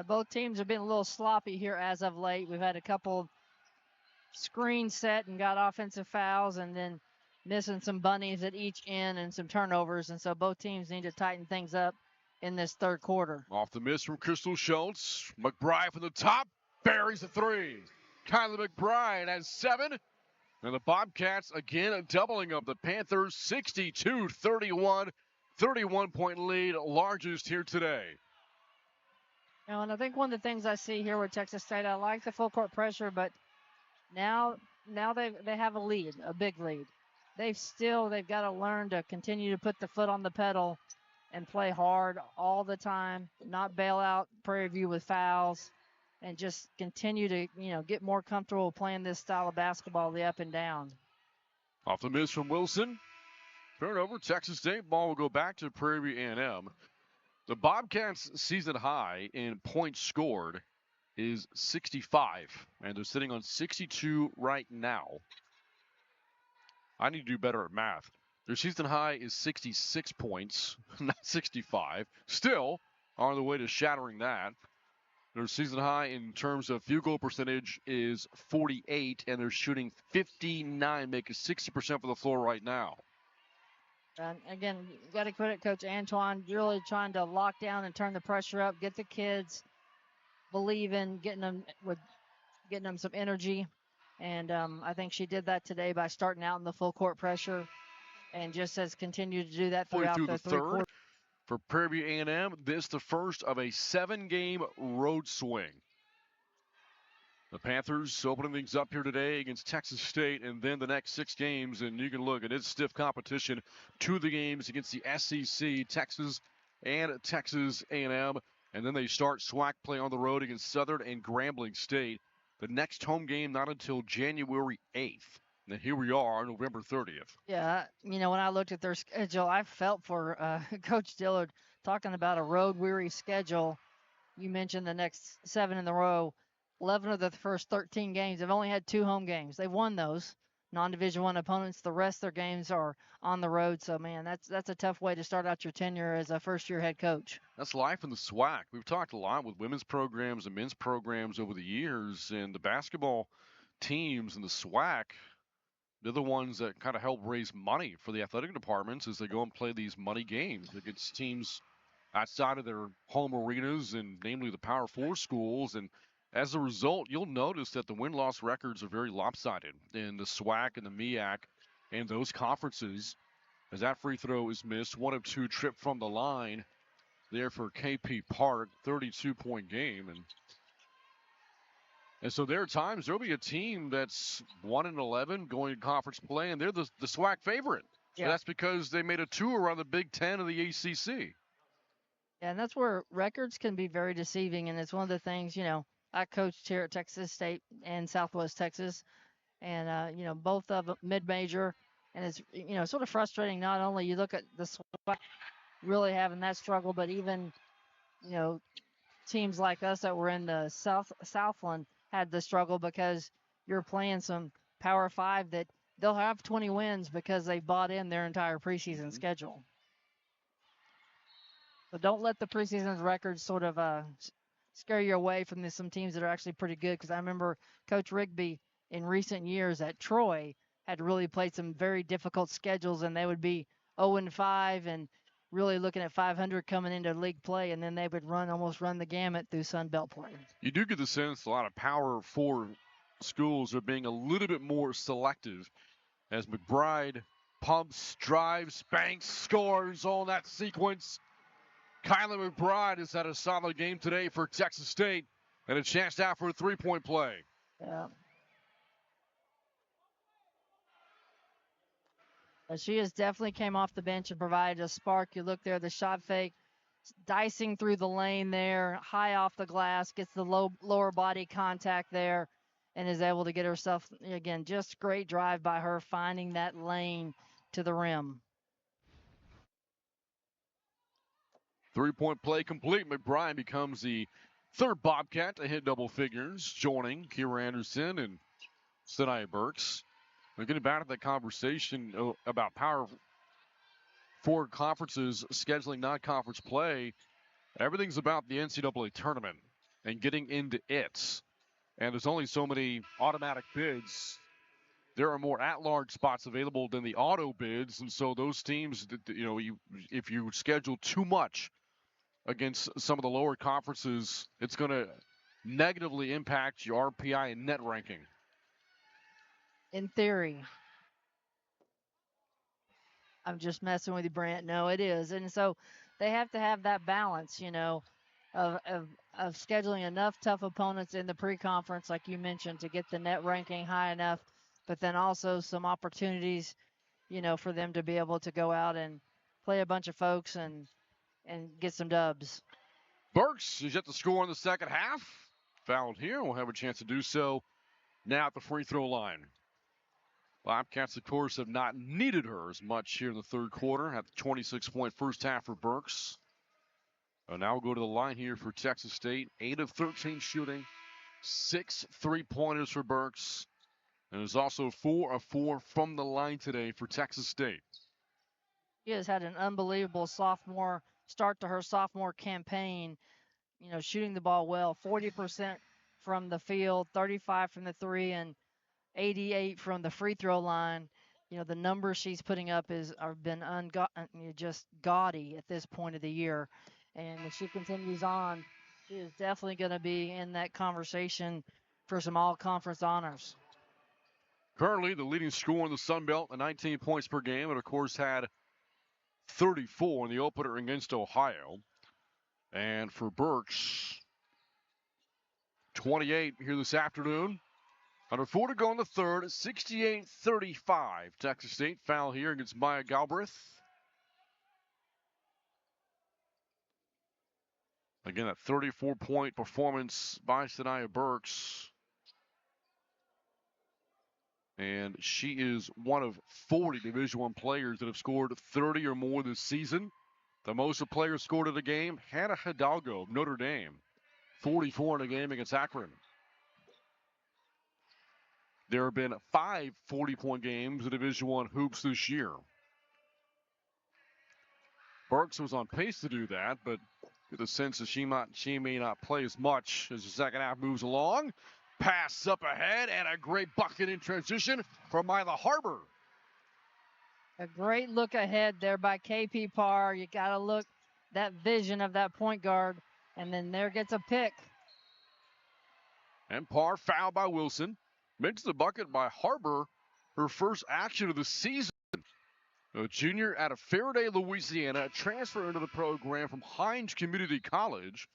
Both teams have been a little sloppy here as of late. We've had a couple screen set and got offensive fouls, and then missing some bunnies at each end and some turnovers. And so both teams need to tighten things up in this third quarter. Off the miss from Crystal Schultz. McBride from the top. Buries the three. Kylie McBride has 7. And the Bobcats again doubling up the Panthers 62-31. 31-point lead, largest here today. And I think one of the things I see here with Texas State, I like the full court pressure, but now they have a lead, a big lead. They've got to learn to continue to put the foot on the pedal and play hard all the time, not bail out Prairie View with fouls, and just continue to, get more comfortable playing this style of basketball, the up and down. Off the miss from Wilson. Turnover, Texas State. Ball will go back to Prairie View A&M. The Bobcats' season high in points scored is 65, and they're sitting on 62 right now. I need to do better at math. Their season high is 66 points, not 65. Still on the way to shattering that. Their season high in terms of field goal percentage is 48, and they're shooting 59, making 60% for the floor right now. And again, you got to credit Coach Antoine, really trying to lock down and turn the pressure up, get the kids believing, getting them some energy. And I think she did that today by starting out in the full court pressure, and just has continued to do that throughout through the third quarters. For Prairie View A&M, this the first of a 7-game road swing. The Panthers opening things up here today against Texas State, and then the next 6 games, and you can look at its stiff competition. 2 of the games against the SEC, Texas and Texas A&M, and then they start SWAC play on the road against Southern and Grambling State. The next home game not until January 8th. And here we are, November 30th. Yeah, when I looked at their schedule, I felt for Coach Dillard talking about a road-weary schedule. You mentioned the next 7 in the row. 11 of the first 13 games. They've only had 2 home games. They've won those non-Division I opponents. The rest of their games are on the road. So, man, that's a tough way to start out your tenure as a first-year head coach. That's life in the SWAC. We've talked a lot with women's programs and men's programs over the years, and the basketball teams in the SWAC, they're the ones that kind of help raise money for the athletic departments as they go and play these money games against teams outside of their home arenas, and namely the Power 4 schools. And as a result, you'll notice that the win-loss records are very lopsided in the SWAC and the MEAC and those conferences. As that free throw is missed, 1 of 2 trip from the line there for KP Park, 32-point game. And so there are times there'll be a team that's 1-11 going to conference play, and they're the SWAC favorite. Yeah. So that's because they made a tour on the Big Ten of the ACC. Yeah, and that's where records can be very deceiving, and it's one of the things, I coached here at Texas State and Southwest Texas, and, both of them mid-major, and it's, sort of frustrating. Not only you look at the SWAC really having that struggle, but even, teams like us that were in the Southland had the struggle because you're playing some Power 5 that they'll have 20 wins because they bought in their entire preseason schedule. So don't let the preseason records sort of scare you away from some teams that are actually pretty good, because I remember Coach Rigby in recent years at Troy had really played some very difficult schedules, and they would be 0-5 and really looking at 500 coming into league play, and then they would almost run the gamut through Sun Belt play. You do get the sense a lot of Power 4 schools are being a little bit more selective as McBride pumps, drives, banks, scores on that sequence. Kylie McBride has had a solid game today for Texas State, and a chance now for a 3-point play. Yeah. She has definitely came off the bench and provided a spark. You look there, the shot fake, dicing through the lane there, high off the glass, gets the lower body contact there, and is able to get herself, again, just great drive by her, finding that lane to the rim. 3-point play complete. McBride becomes the 3rd Bobcat to hit double figures, joining Kira Anderson and Sinai Burks. We're getting back to that conversation about Power 4 conferences scheduling non-conference play. Everything's about the NCAA tournament and getting into it. And there's only so many automatic bids. There are more at-large spots available than the auto bids, and so those teams, if you schedule too much against some of the lower conferences, it's going to negatively impact your RPI and net ranking. In theory. I'm just messing with you, Brant. No, it is. And so they have to have that balance, of scheduling enough tough opponents in the pre-conference, like you mentioned, to get the net ranking high enough, but then also some opportunities, for them to be able to go out and play a bunch of folks and get some dubs. Burks is yet to score in the second half. Fouled here. We'll have a chance to do so now at the free throw line. Bobcats, of course, have not needed her as much here in the third quarter. At the 26-point first half for Burks. Now we'll go to the line here for Texas State. 8 of 13 shooting. 6 3-pointers for Burks. And there's also 4 of 4 from the line today for Texas State. She has had an unbelievable sophomore start to her sophomore campaign, shooting the ball well. 40% from the field, 35 from the three, and 88 from the free throw line. The numbers she's putting up have been just gaudy at this point of the year. And if she continues on, she is definitely going to be in that conversation for some all-conference honors. Currently, the leading scorer in the Sun Belt at 19 points per game, and of course had 34 in the opener against Ohio. And for Burks, 28 here this afternoon. Under 4 to go in the third, 68-35. Texas State foul here against Maya Galbraith. Again, that 34-point performance by Sanaya Burks. And she is one of 40 Division I players that have scored 30 or more this season. The most of players scored in a game, Hannah Hidalgo of Notre Dame. 44 in a game against Akron. There have been 5 40-point games in Division I hoops this year. Burks was on pace to do that, but with a sense that she may not play as much as the second half moves along. Pass up ahead, and a great bucket in transition from Mila Harbor. A great look ahead there by KP Parr. You got to look that vision of that point guard, and then there gets a pick. And Parr fouled by Wilson. Makes the bucket by Harbor, her first action of the season. A junior out of Faraday, Louisiana, a transfer into the program from Hines Community College,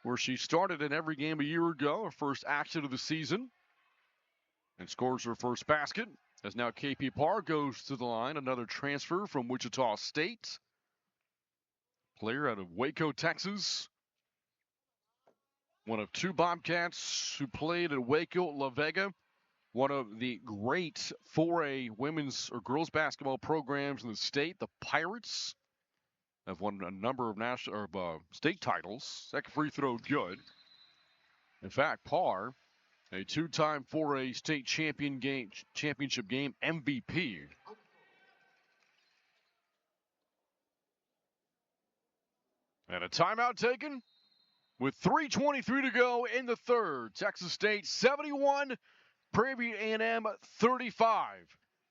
where she started in every game a year ago, her first action of the season, and scores her first basket. As now KP Parr goes to the line, another transfer from Wichita State. Player out of Waco, Texas. One of 2 Bobcats who played at Waco, La Vega. One of the great 4A women's or girls basketball programs in the state. The Pirates have won a number of national or state titles. Second free throw good. In fact, Parr, a 2-time 4A state championship game MVP. And a timeout taken with 3:23 to go in the third. Texas State 71, Prairie View A&M 35.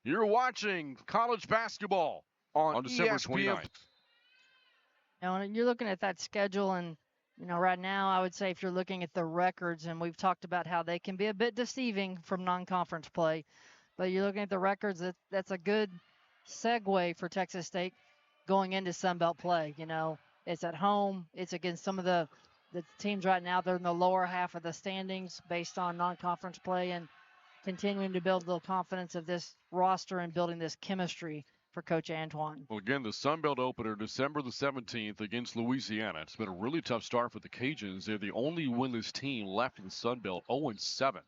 You're watching college basketball on December 29th. Now, when you're looking at that schedule, and right now I would say if you're looking at the records, and we've talked about how they can be a bit deceiving from non-conference play, but you're looking at the records, that's a good segue for Texas State going into Sun Belt play. It's at home. It's against some of the teams right now. They're in the lower half of the standings based on non-conference play, and continuing to build the confidence of this roster and building this chemistry for Coach Antoine. Well, again, the Sun Belt opener, December the 17th against Louisiana. It's been a really tough start for the Cajuns. They're the only winless team left in the Sun Belt, 0-7.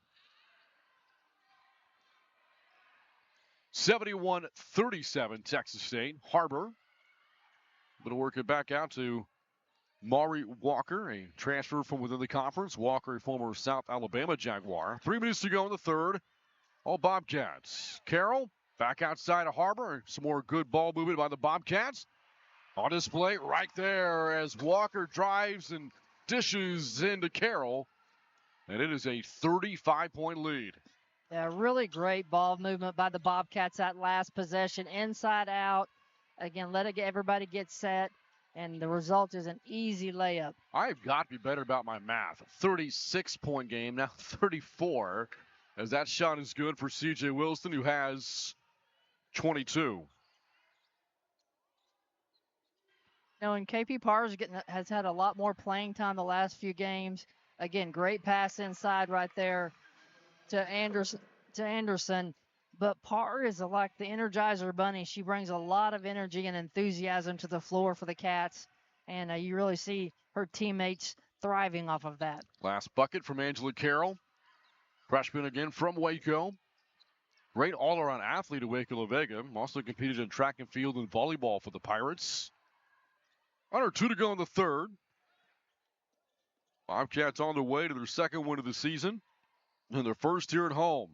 71-37, Texas State. Harbor going to work it back out to Maury Walker, a transfer from within the conference. Walker, a former South Alabama Jaguar. 3 minutes to go in the third. All Bobcats. Carroll back outside of Harbor. Some more good ball movement by the Bobcats. On display right there as Walker drives and dishes into Carroll. And it is a 35-point lead. Yeah, really great ball movement by the Bobcats that last possession, inside out. Again, everybody get set, and the result is an easy layup. I've got to be better about my math. 36-point game, now 34, as that shot is good for C.J. Wilson, who has 22. And KP Parr's has had a lot more playing time the last few games. Again, great pass inside right there to Anderson. But Parr is like the Energizer Bunny. She brings a lot of energy and enthusiasm to the floor for the Cats, and you really see her teammates thriving off of that. Last bucket from Angela Carroll, freshman again from Waco. Great all-around athlete at Waco La Vega. Also competed in track and field and volleyball for the Pirates. Under 2 to go in the third. Bobcats on their way to their second win of the season and their first here at home.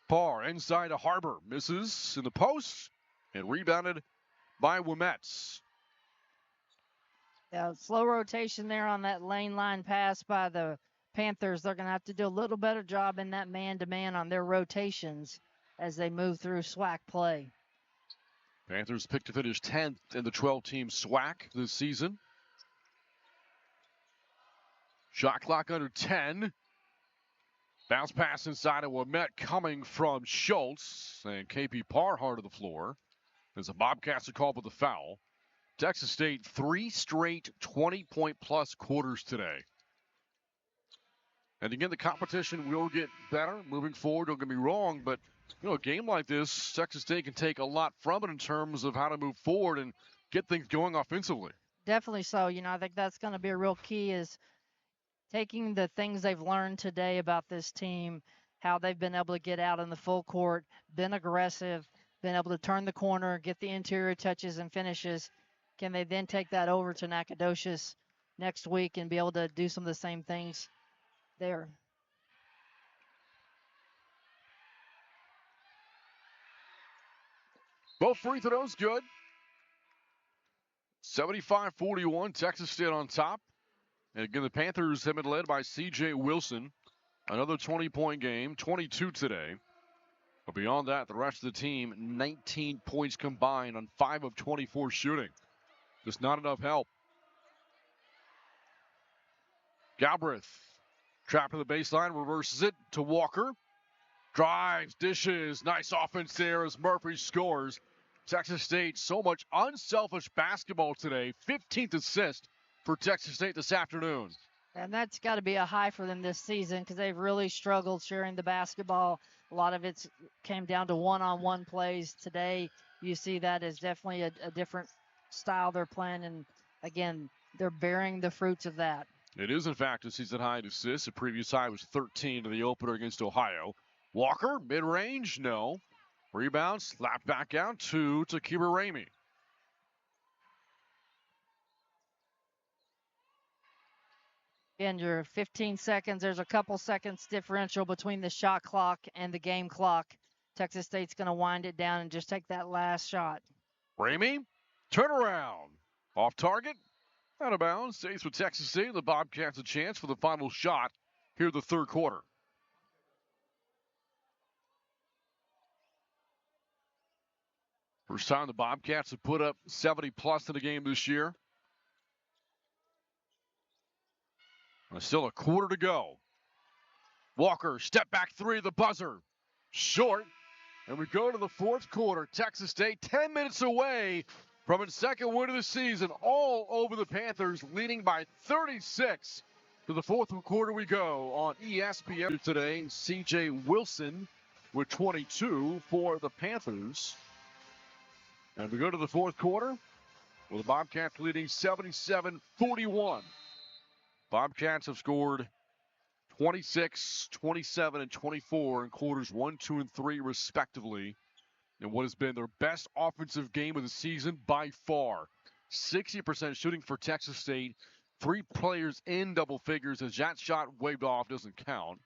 Parr inside to Harbor. Misses in the post and rebounded by Wimetz. Yeah, slow rotation there on that lane line pass by the Panthers. They're going to have to do a little better job in that man-to-man on their rotations as they move through SWAC play. Panthers picked to finish 10th in the 12-team SWAC this season. Shot clock under 10. Bounce pass inside of Wimet coming from Schultz. And KP Parr hard to the floor as the Bobcats are called with the foul. Texas State 3 straight 20-point-plus quarters today. And again, the competition will get better moving forward. Don't get me wrong, but a game like this, Texas State can take a lot from it in terms of how to move forward and get things going offensively. Definitely so. I think that's going to be a real key is taking the things they've learned today about this team, how they've been able to get out in the full court, been aggressive, been able to turn the corner, get the interior touches and finishes. Can they then take that over to Nacogdoches next week and be able to do some of the same things there? Both free throws good. 75-41, Texas State on top. And again, the Panthers have been led by C.J. Wilson. Another 20-point game, 22 today. But beyond that, the rest of the team, 19 points combined on 5 of 24 shooting. Just not enough help. Galbraith, trapped to the baseline, reverses it to Walker. Drives, dishes, nice offense there as Murphy scores. Texas State, so much unselfish basketball today. 15th assist for Texas State this afternoon. And that's got to be a high for them this season because they've really struggled sharing the basketball. A lot of it came down to one-on-one plays. Today, you see that as definitely a different style they're playing. And, again, they're bearing the fruits of that. It is, in fact, a season-high in assists. The previous high was 13 in the opener against Ohio. Walker, mid-range, no. Rebound, slapped back out to Takira Ramey. Again, you're 15 seconds. There's a couple seconds differential between the shot clock and the game clock. Texas State's going to wind it down and just take that last shot. Ramey, turnaround. Off target, out of bounds. Stays with Texas State. The Bobcats a chance for the final shot here in the third quarter. First time the Bobcats have put up 70-plus in a game this year. And still a quarter to go. Walker, step back three, the buzzer. Short. And we go to the fourth quarter. Texas State 10 minutes away from its second win of the season. All over the Panthers, leading by 36. To the fourth quarter we go on ESPN today. C.J. Wilson with 22 for the Panthers. And we go to the fourth quarter with the Bobcats leading 77-41. Bobcats have scored 26, 27, and 24 in quarters 1, 2, and 3, respectively, in what has been their best offensive game of the season by far. 60% shooting for Texas State. 3 players in double figures as that shot waved off doesn't count.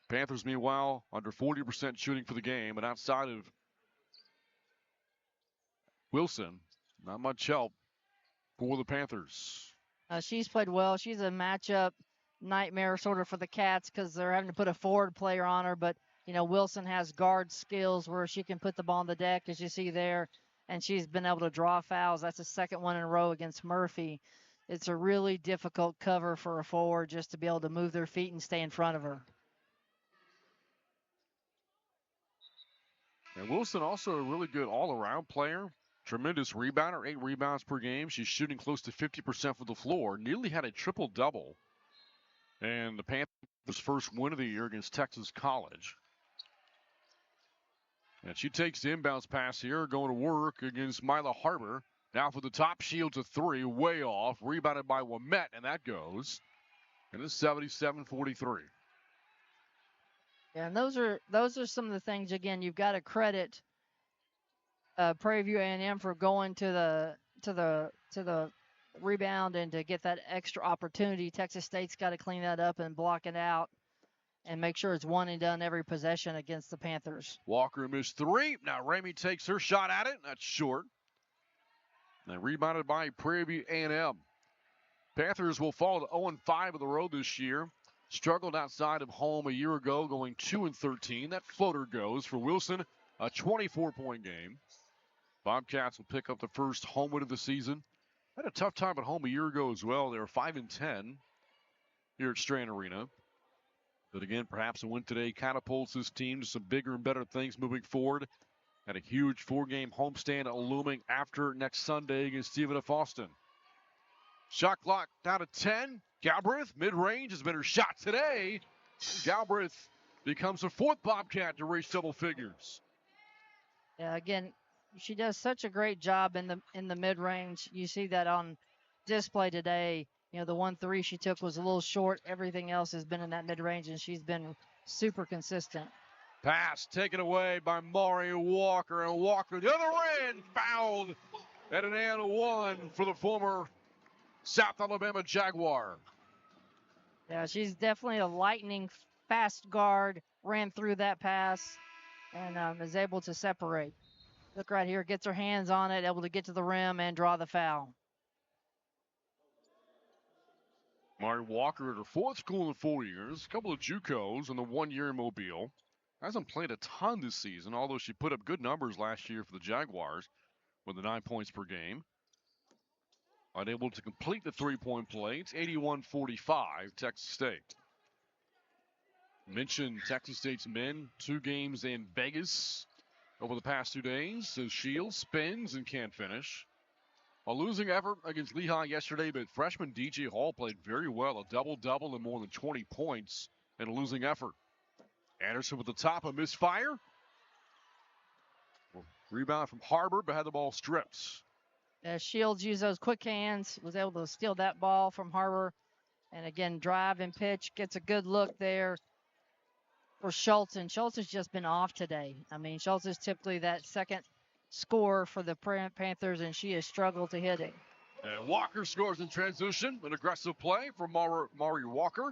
Panthers, meanwhile, under 40% shooting for the game, and outside of Wilson, not much help for the Panthers. She's played well. She's a matchup nightmare sort of for the Cats because they're having to put a forward player on her. But, Wilson has guard skills where she can put the ball on the deck, as you see there, and she's been able to draw fouls. That's the second one in a row against Murphy. It's a really difficult cover for a forward just to be able to move their feet and stay in front of her. And Wilson also a really good all-around player. Tremendous rebounder, 8 rebounds per game. She's shooting close to 50% from the floor. Nearly had a triple-double. And the Panthers' first win of the year against Texas College. And she takes the inbounds pass here, going to work against Mila Harbor. Now for the top, Shields a 3, way off. Rebounded by Wamette, and that goes. And it's 77-43. Yeah, and those are some of the things. Again, you've got to credit Prairie View A&M for going to the rebound and to get that extra opportunity. Texas State's got to clean that up and block it out and make sure it's one and done every possession against the Panthers. Walker missed 3. Now Ramey takes her shot at it. That's short. And rebounded by Prairie View A&M. Panthers will fall to 0-5 of the road this year. Struggled outside of home a year ago, going 2-13. That floater goes for Wilson, a 24-point game. Bobcats will pick up the first home win of the season. Had a tough time at home a year ago as well. They were 5-10 here at Strand Arena. But again, perhaps a win today catapults this team to some bigger and better things moving forward. Had a huge 4-game homestand looming after next Sunday against Stephen F. Austin. Shot clock down to 10. Galbraith, mid-range, has been her shot today. Galbraith becomes the 4th Bobcat to reach double figures. Yeah, again, she does such a great job in the mid-range. You see that on display today. The 1-3 she took was a little short. Everything else has been in that mid-range, and she's been super consistent. Pass taken away by Maury Walker, and Walker the other end, fouled at an and 1 for the former South Alabama Jaguar. Yeah, she's definitely a lightning fast guard. Ran through that pass and is able to separate. Look right here, gets her hands on it, able to get to the rim and draw the foul. Maury Walker at her 4th school in 4 years, a couple of JUCOs and the 1 year in Mobile. Hasn't played a ton this season, although she put up good numbers last year for the Jaguars with the 9 points per game. Unable to complete the 3-point play. It's 81-45, Texas State. Mentioned Texas State's men, 2 games in Vegas over the past 2 days. So Shields spins and can't finish. A losing effort against Lehigh yesterday, but freshman DJ Hall played very well. A double-double and more than 20 points in a losing effort. Anderson with the top, a misfire. Rebound from Harbor, but had the ball stripped. Shields used those quick hands, was able to steal that ball from Harbor. And again, drive and pitch, gets a good look there for Schultz. And Schultz has just been off today. I mean, Schultz is typically that second scorer for the Panthers, and she has struggled to hit it. And Walker scores in transition. An aggressive play from Maury Walker.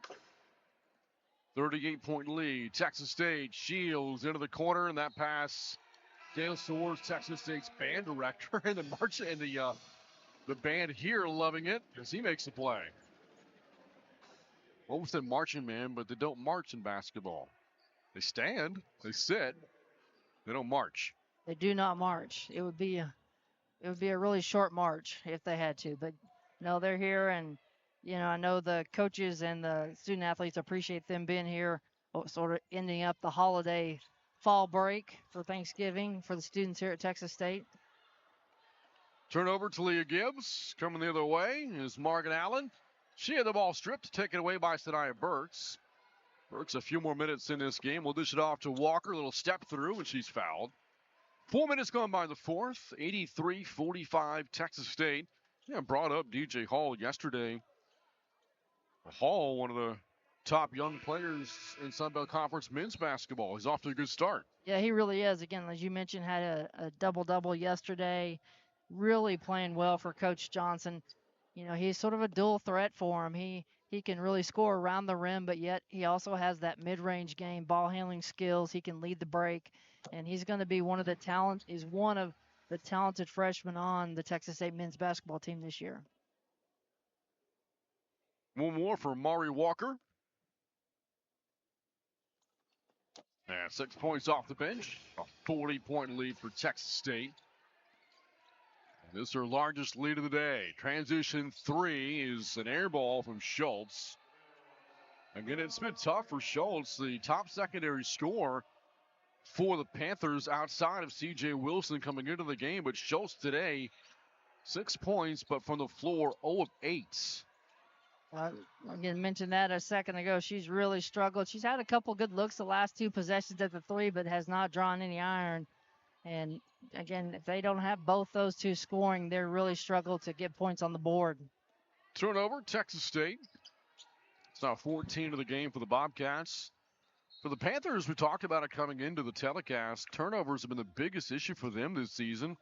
38-point lead. Texas State. Shields into the corner, and that pass Dale Soares, Texas State's band director, and the band here loving it as he makes the play. Almost said marching man, but they don't march in basketball. They stand, they sit, they don't march. They do not march. It would be a really short march if they had to, but no, they're here, and I know the coaches and the student athletes appreciate them being here, sort of ending up the holiday fall break for Thanksgiving for the students here at Texas State. Turnover to Leah Gibbs. Coming the other way is Morgan Allen. She had the ball stripped, taken away by Sanaya Burks. Burks a few more minutes in this game. We'll dish it off to Walker. A little step through, and she's fouled. 4 minutes gone by the 4th. 83-45 Texas State. Yeah, brought up DJ Hall yesterday. Hall, one of the top young players in Sun Belt Conference men's basketball. He's off to a good start. Yeah, he really is. Again, as you mentioned, had a double-double yesterday. Really playing well for Coach Johnson. He's sort of a dual threat for him. He can really score around the rim, but yet he also has that mid-range game, ball handling skills. He can lead the break, and he's going to be one of the talented freshmen on the Texas State men's basketball team this year. One more for Mari Walker. And 6 points off the bench. A 40-point lead for Texas State. This is their largest lead of the day. Transition 3 is an air ball from Schultz. Again, it's been tough for Schultz, the top secondary scorer for the Panthers outside of C.J. Wilson coming into the game. But Schultz today, 6 points, but from the floor, 0 of 8. Again, mentioned that a second ago. She's really struggled. She's had a couple good looks the last 2 possessions at the 3, but has not drawn any iron. And again, if they don't have both those 2 scoring, they're really struggle to get points on the board. Turnover, Texas State. It's now 14 of the game for the Bobcats. For the Panthers, we talked about it coming into the telecast. Turnovers have been the biggest issue for them this season.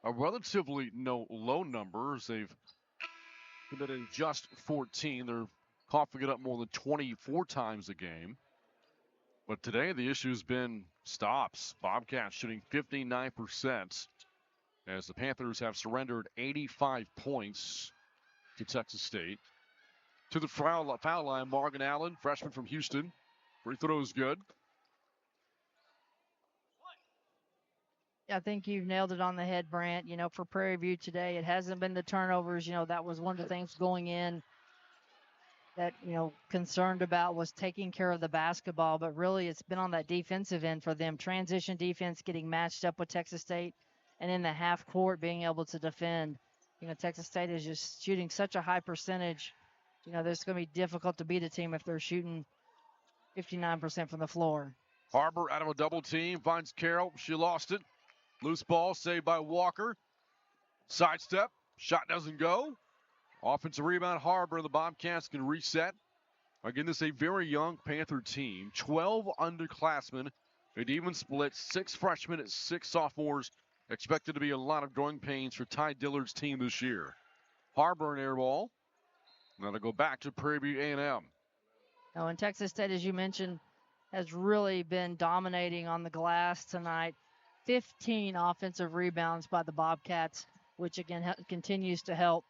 A relatively low numbers. They've committed just 14. They're coughing it up more than 24 times a game. But today the issue has been stops. Bobcats shooting 59% as the Panthers have surrendered 85 points to Texas State. To the foul line, Morgan Allen, freshman from Houston. Free throw is good. I think you've nailed it on the head, Brant. You know, for Prairie View today, it hasn't been the turnovers. You know, that was one of the things going in that, you know, concerned about was taking care of the basketball. But really, it's been on that defensive end for them. Transition defense getting matched up with Texas State, and in the half court being able to defend. You know, Texas State is just shooting such a high percentage. You know, it's going to be difficult to beat a team if they're shooting 59% from the floor. Harbor out of a double team, finds Carroll. She lost it. Loose ball saved by Walker. Sidestep. Shot doesn't go. Offensive rebound, Harbor. The Bobcats can reset. Again, this is a very young Panther team. 12 underclassmen. An even split. 6 freshmen and 6 sophomores. Expected to be a lot of growing pains for Ty Dillard's team this year. Harbor an air ball. Now to go back to Prairie View A&M. Now, and Texas State, as you mentioned, has really been dominating on the glass tonight. 15 offensive rebounds by the Bobcats, which again continues to help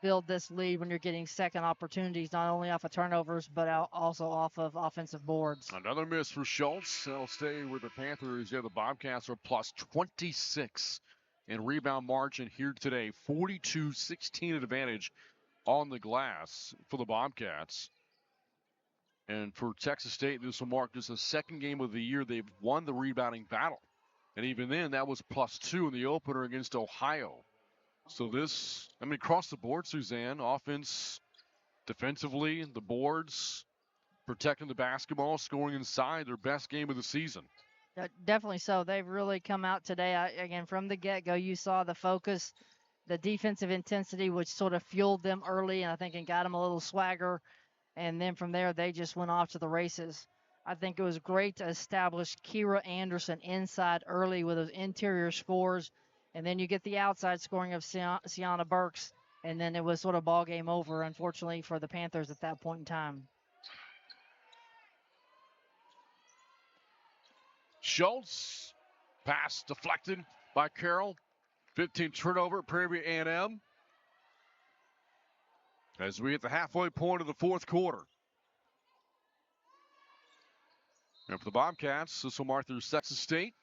build this lead when you're getting second opportunities, not only off of turnovers, but also off of offensive boards. Another miss for Schultz. They'll stay with the Panthers. Yeah, the Bobcats are plus 26 in rebound margin here today. 42-16 advantage on the glass for the Bobcats. And for Texas State, this will mark just the second game of the year they've won the rebounding battle. And even then, that was +2 in the opener against Ohio. So this, I mean, across the board, Suzanne, offense, defensively, the boards, protecting the basketball, scoring inside, their best game of the season. Definitely so. They've really come out today. Again, from the get-go, you saw the focus, the defensive intensity, which sort of fueled them early, and I think it got them a little swagger. And then from there, they just went off to the races. I think it was great to establish Kira Anderson inside early with those interior scores. And then you get the outside scoring of Sienna Burks. And then it was sort of ball game over, unfortunately, for the Panthers at that point in time. Schultz, pass deflected by Carroll. 15 turnover at Prairie View A&M. As we hit the halfway point of the fourth quarter. And for the Bobcats, this will mark their Texas State.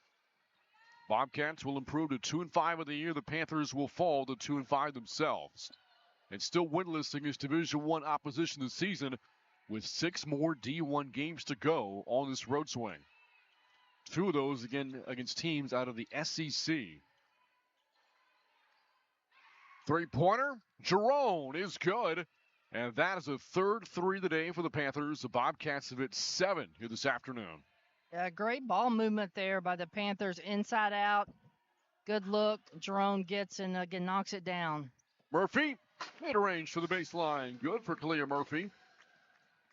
Bobcats will improve to 2-5 of the year. The Panthers will fall to 2-5 themselves. And still winless against Division I opposition this season with 6 more D1 games to go on this road swing. 2 of those, again, against teams out of the SEC. Three-pointer, Jerome is good. And that is the third 3 of the day for the Panthers. The Bobcats have hit 7 here this afternoon. Yeah, great ball movement there by the Panthers, inside out. Good look. Jerome gets and again knocks it down. Murphy, mid-range for the baseline. Good for Kalia Murphy.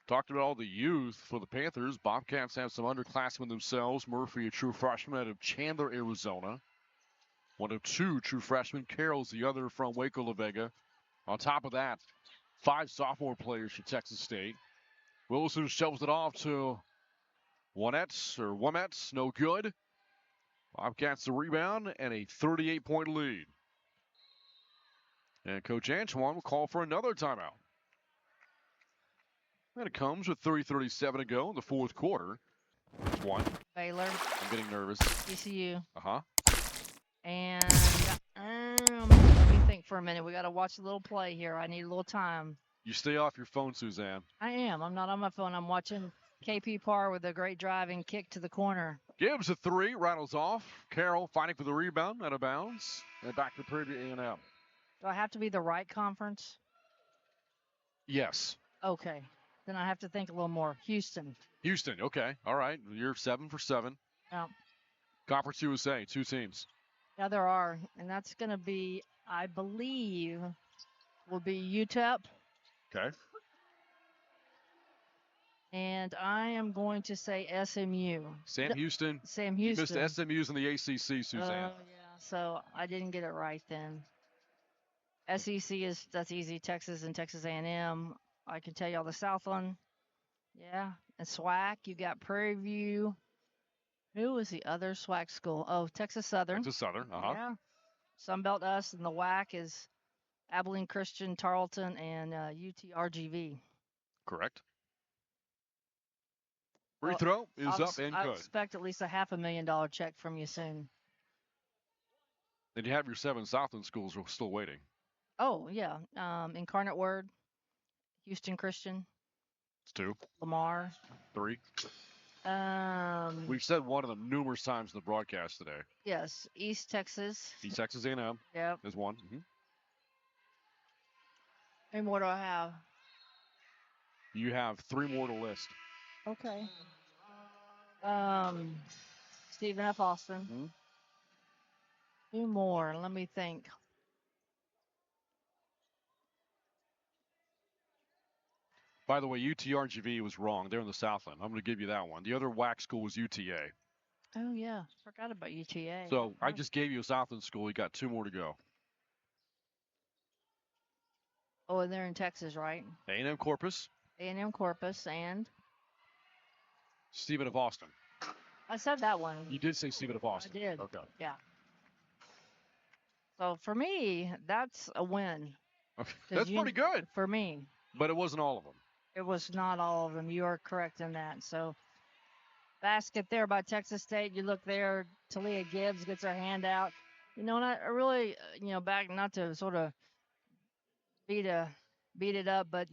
Talked about all the youth for the Panthers. Bobcats have some underclassmen themselves. Murphy, a true freshman out of Chandler, Arizona. One of 2 true freshmen. Carroll's the other from Waco, La Vega. On top of that, 5 sophomore players for Texas State. Wilson shoves it off to Womets, no good. Bobcats the rebound and a 38-point lead. And Coach Antoine will call for another timeout. And it comes with 3:37 to go in the fourth quarter. It's one. Baylor. I'm getting nervous. ECU. Uh-huh. And let me think for a minute. We got to watch a little play here. I need a little time. You stay off your phone, Suzanne. I am. I'm not on my phone. I'm watching KP Parr with a great driving kick to the corner. Gibbs a three, rattles off. Carroll fighting for the rebound, out of bounds. And back to Prairie View A&M. Do I have to be the right conference? Yes. Okay. Then I have to think a little more. Houston. Houston, okay. All right. You're 7 for 7. Yeah. Conference USA, 2 teams. Yeah, there are. And that's going to be, I believe, will be UTEP. Okay. And I am going to say SMU. Sam Houston. Sam Houston. You missed SMU's in the ACC, Suzanne. Oh, yeah. So I didn't get it right then. SEC that's easy. Texas and Texas A&M. I can tell you all the Southland. Yeah. And SWAC, you got Prairie View. Who was the other SWAC school? Oh, Texas Southern. Texas Southern, Yeah. Sunbelt us, and the WAC is Abilene Christian, Tarleton, and UTRGV. Correct. Free throw is up and I good. expect at least a $500,000 check from you soon. Then you have your 7 Southland schools are still waiting. Oh, yeah. Incarnate Word, Houston Christian. It's 2. Lamar. 3. We've said one of them numerous times in the broadcast today. Yes, East Texas. East Texas A&M. Yep. Is 1. Mm-hmm. And what do I have? You have 3 more to list. Okay. Stephen F. Austin. Mm-hmm. 2 more. Let me think. By the way, UTRGV was wrong. They're in the Southland. I'm going to give you that one. The other WAC school was UTA. Oh, yeah. Forgot about UTA. So I just gave you a Southland school. You got 2 more to go. Oh, and they're in Texas, right? A&M Corpus. A&M Corpus and? Stephen of Austin. I said that one. You did say Stephen of Austin. I did. Okay. Yeah. So for me, that's a win. Okay. That's pretty good. For me. But it wasn't all of them. It was not all of them. You are correct in that. So basket there by Texas State. You look there, Talia Gibbs gets her hand out. You know, and I really, back not to sort of beat it up, but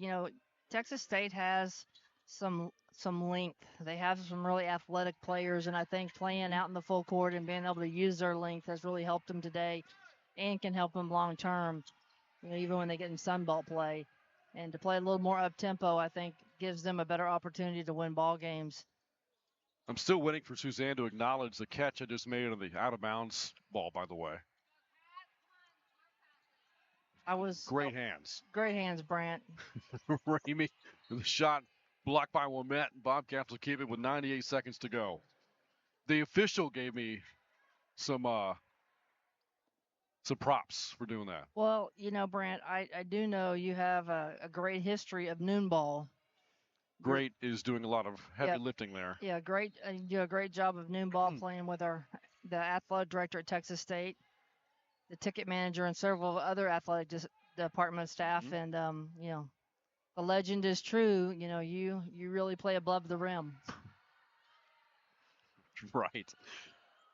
Texas State has some length. They have some really athletic players, and I think playing out in the full court and being able to use their length has really helped them today, and can help them long term. Even when they get in Sunbelt play, and to play a little more up tempo, I think gives them a better opportunity to win ball games. I'm still waiting for Suzanne to acknowledge the catch I just made on the out of bounds ball. By the way. Great hands. Great hands, Brant. Ramey, the shot blocked by Wilmette. Bobcats will keep it with 98 seconds to go. The official gave me some props for doing that. Well, Brant, I do know you have a great history of noon ball. Great is doing a lot of heavy lifting there. Yeah, great. You do a great job of noon ball playing with the athletic director at Texas State, the ticket manager, and several other athletic department staff. And, the legend is true. You really play above the rim. Right.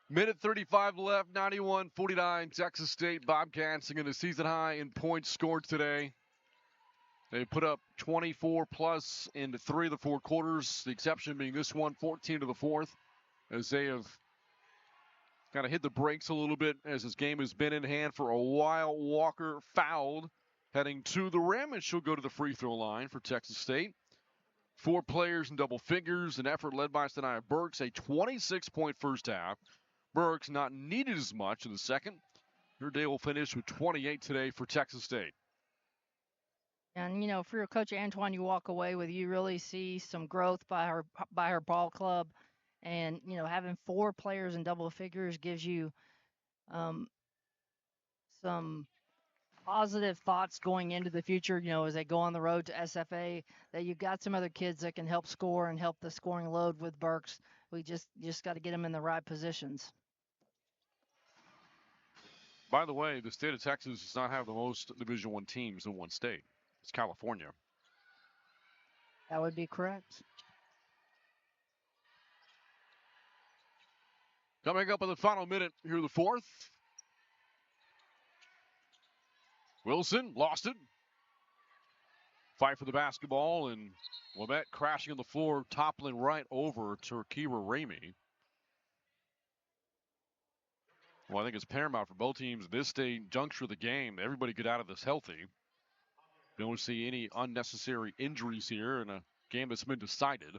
Minute 35 left, 91-49. Texas State Bobcats are going to season high in points scored today. They put up 24 plus in 3 of the 4 quarters. The exception being this one, 14 to the 4th, as they have kind of hit the brakes a little bit as this game has been in hand for a while. Walker fouled, heading to the rim, and she'll go to the free throw line for Texas State. 4 players in double figures, an effort led by Sanaya Burks, a 26-point first half. Burks not needed as much in the second. Her day will finish with 28 today for Texas State. And, for your coach, Antoine, you walk away with, you really see some growth by her ball club. And, having 4 players in double figures gives you some positive thoughts going into the future, as they go on the road to SFA, that you've got some other kids that can help score and help the scoring load with Burks. We just got to get them in the right positions. By the way, the state of Texas does not have the most Division I teams in one state. It's California. That would be correct. Coming up in the final minute here, the fourth. Wilson lost it. Fight for the basketball, and Lamette crashing on the floor, toppling right over to Kira Ramey. Well, I think it's paramount for both teams at this stage, juncture of the game. Everybody get out of this healthy. Don't see any unnecessary injuries here in a game that's been decided.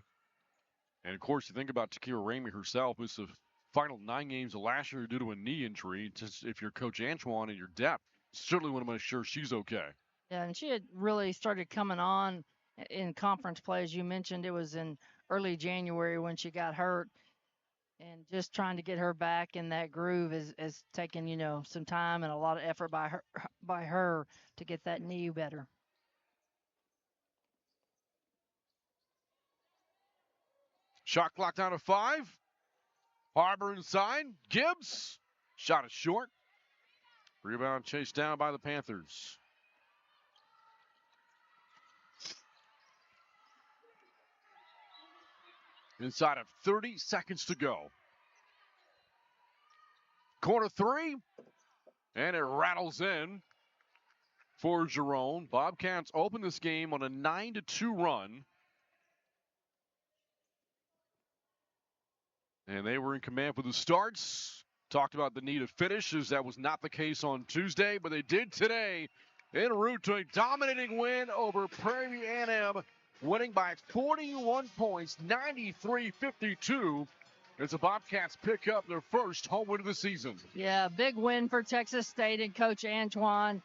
And, of course, you think about Takira Ramey herself. It's the final 9 games of last year due to a knee injury. Just if you're Coach Antoine and your depth, certainly want to make sure she's okay. Yeah, and she had really started coming on in conference play. As you mentioned, it was in early January when she got hurt. And just trying to get her back in that groove is taking, some time and a lot of effort by her to get that knee better. Shot clock down to 5. Harbor inside. Gibbs. Shot is short. Rebound chased down by the Panthers. Inside of 30 seconds to go. Corner 3. And it rattles in for Jerome. Bobcats open this game on a 9-2 run. And they were in command for the starts. Talked about the need of finishes. That was not the case on Tuesday, but they did today en route to a dominating win over Prairie View A&M, winning by 41 points, 93-52. As the Bobcats pick up their first home win of the season. Yeah, big win for Texas State and Coach Antoine.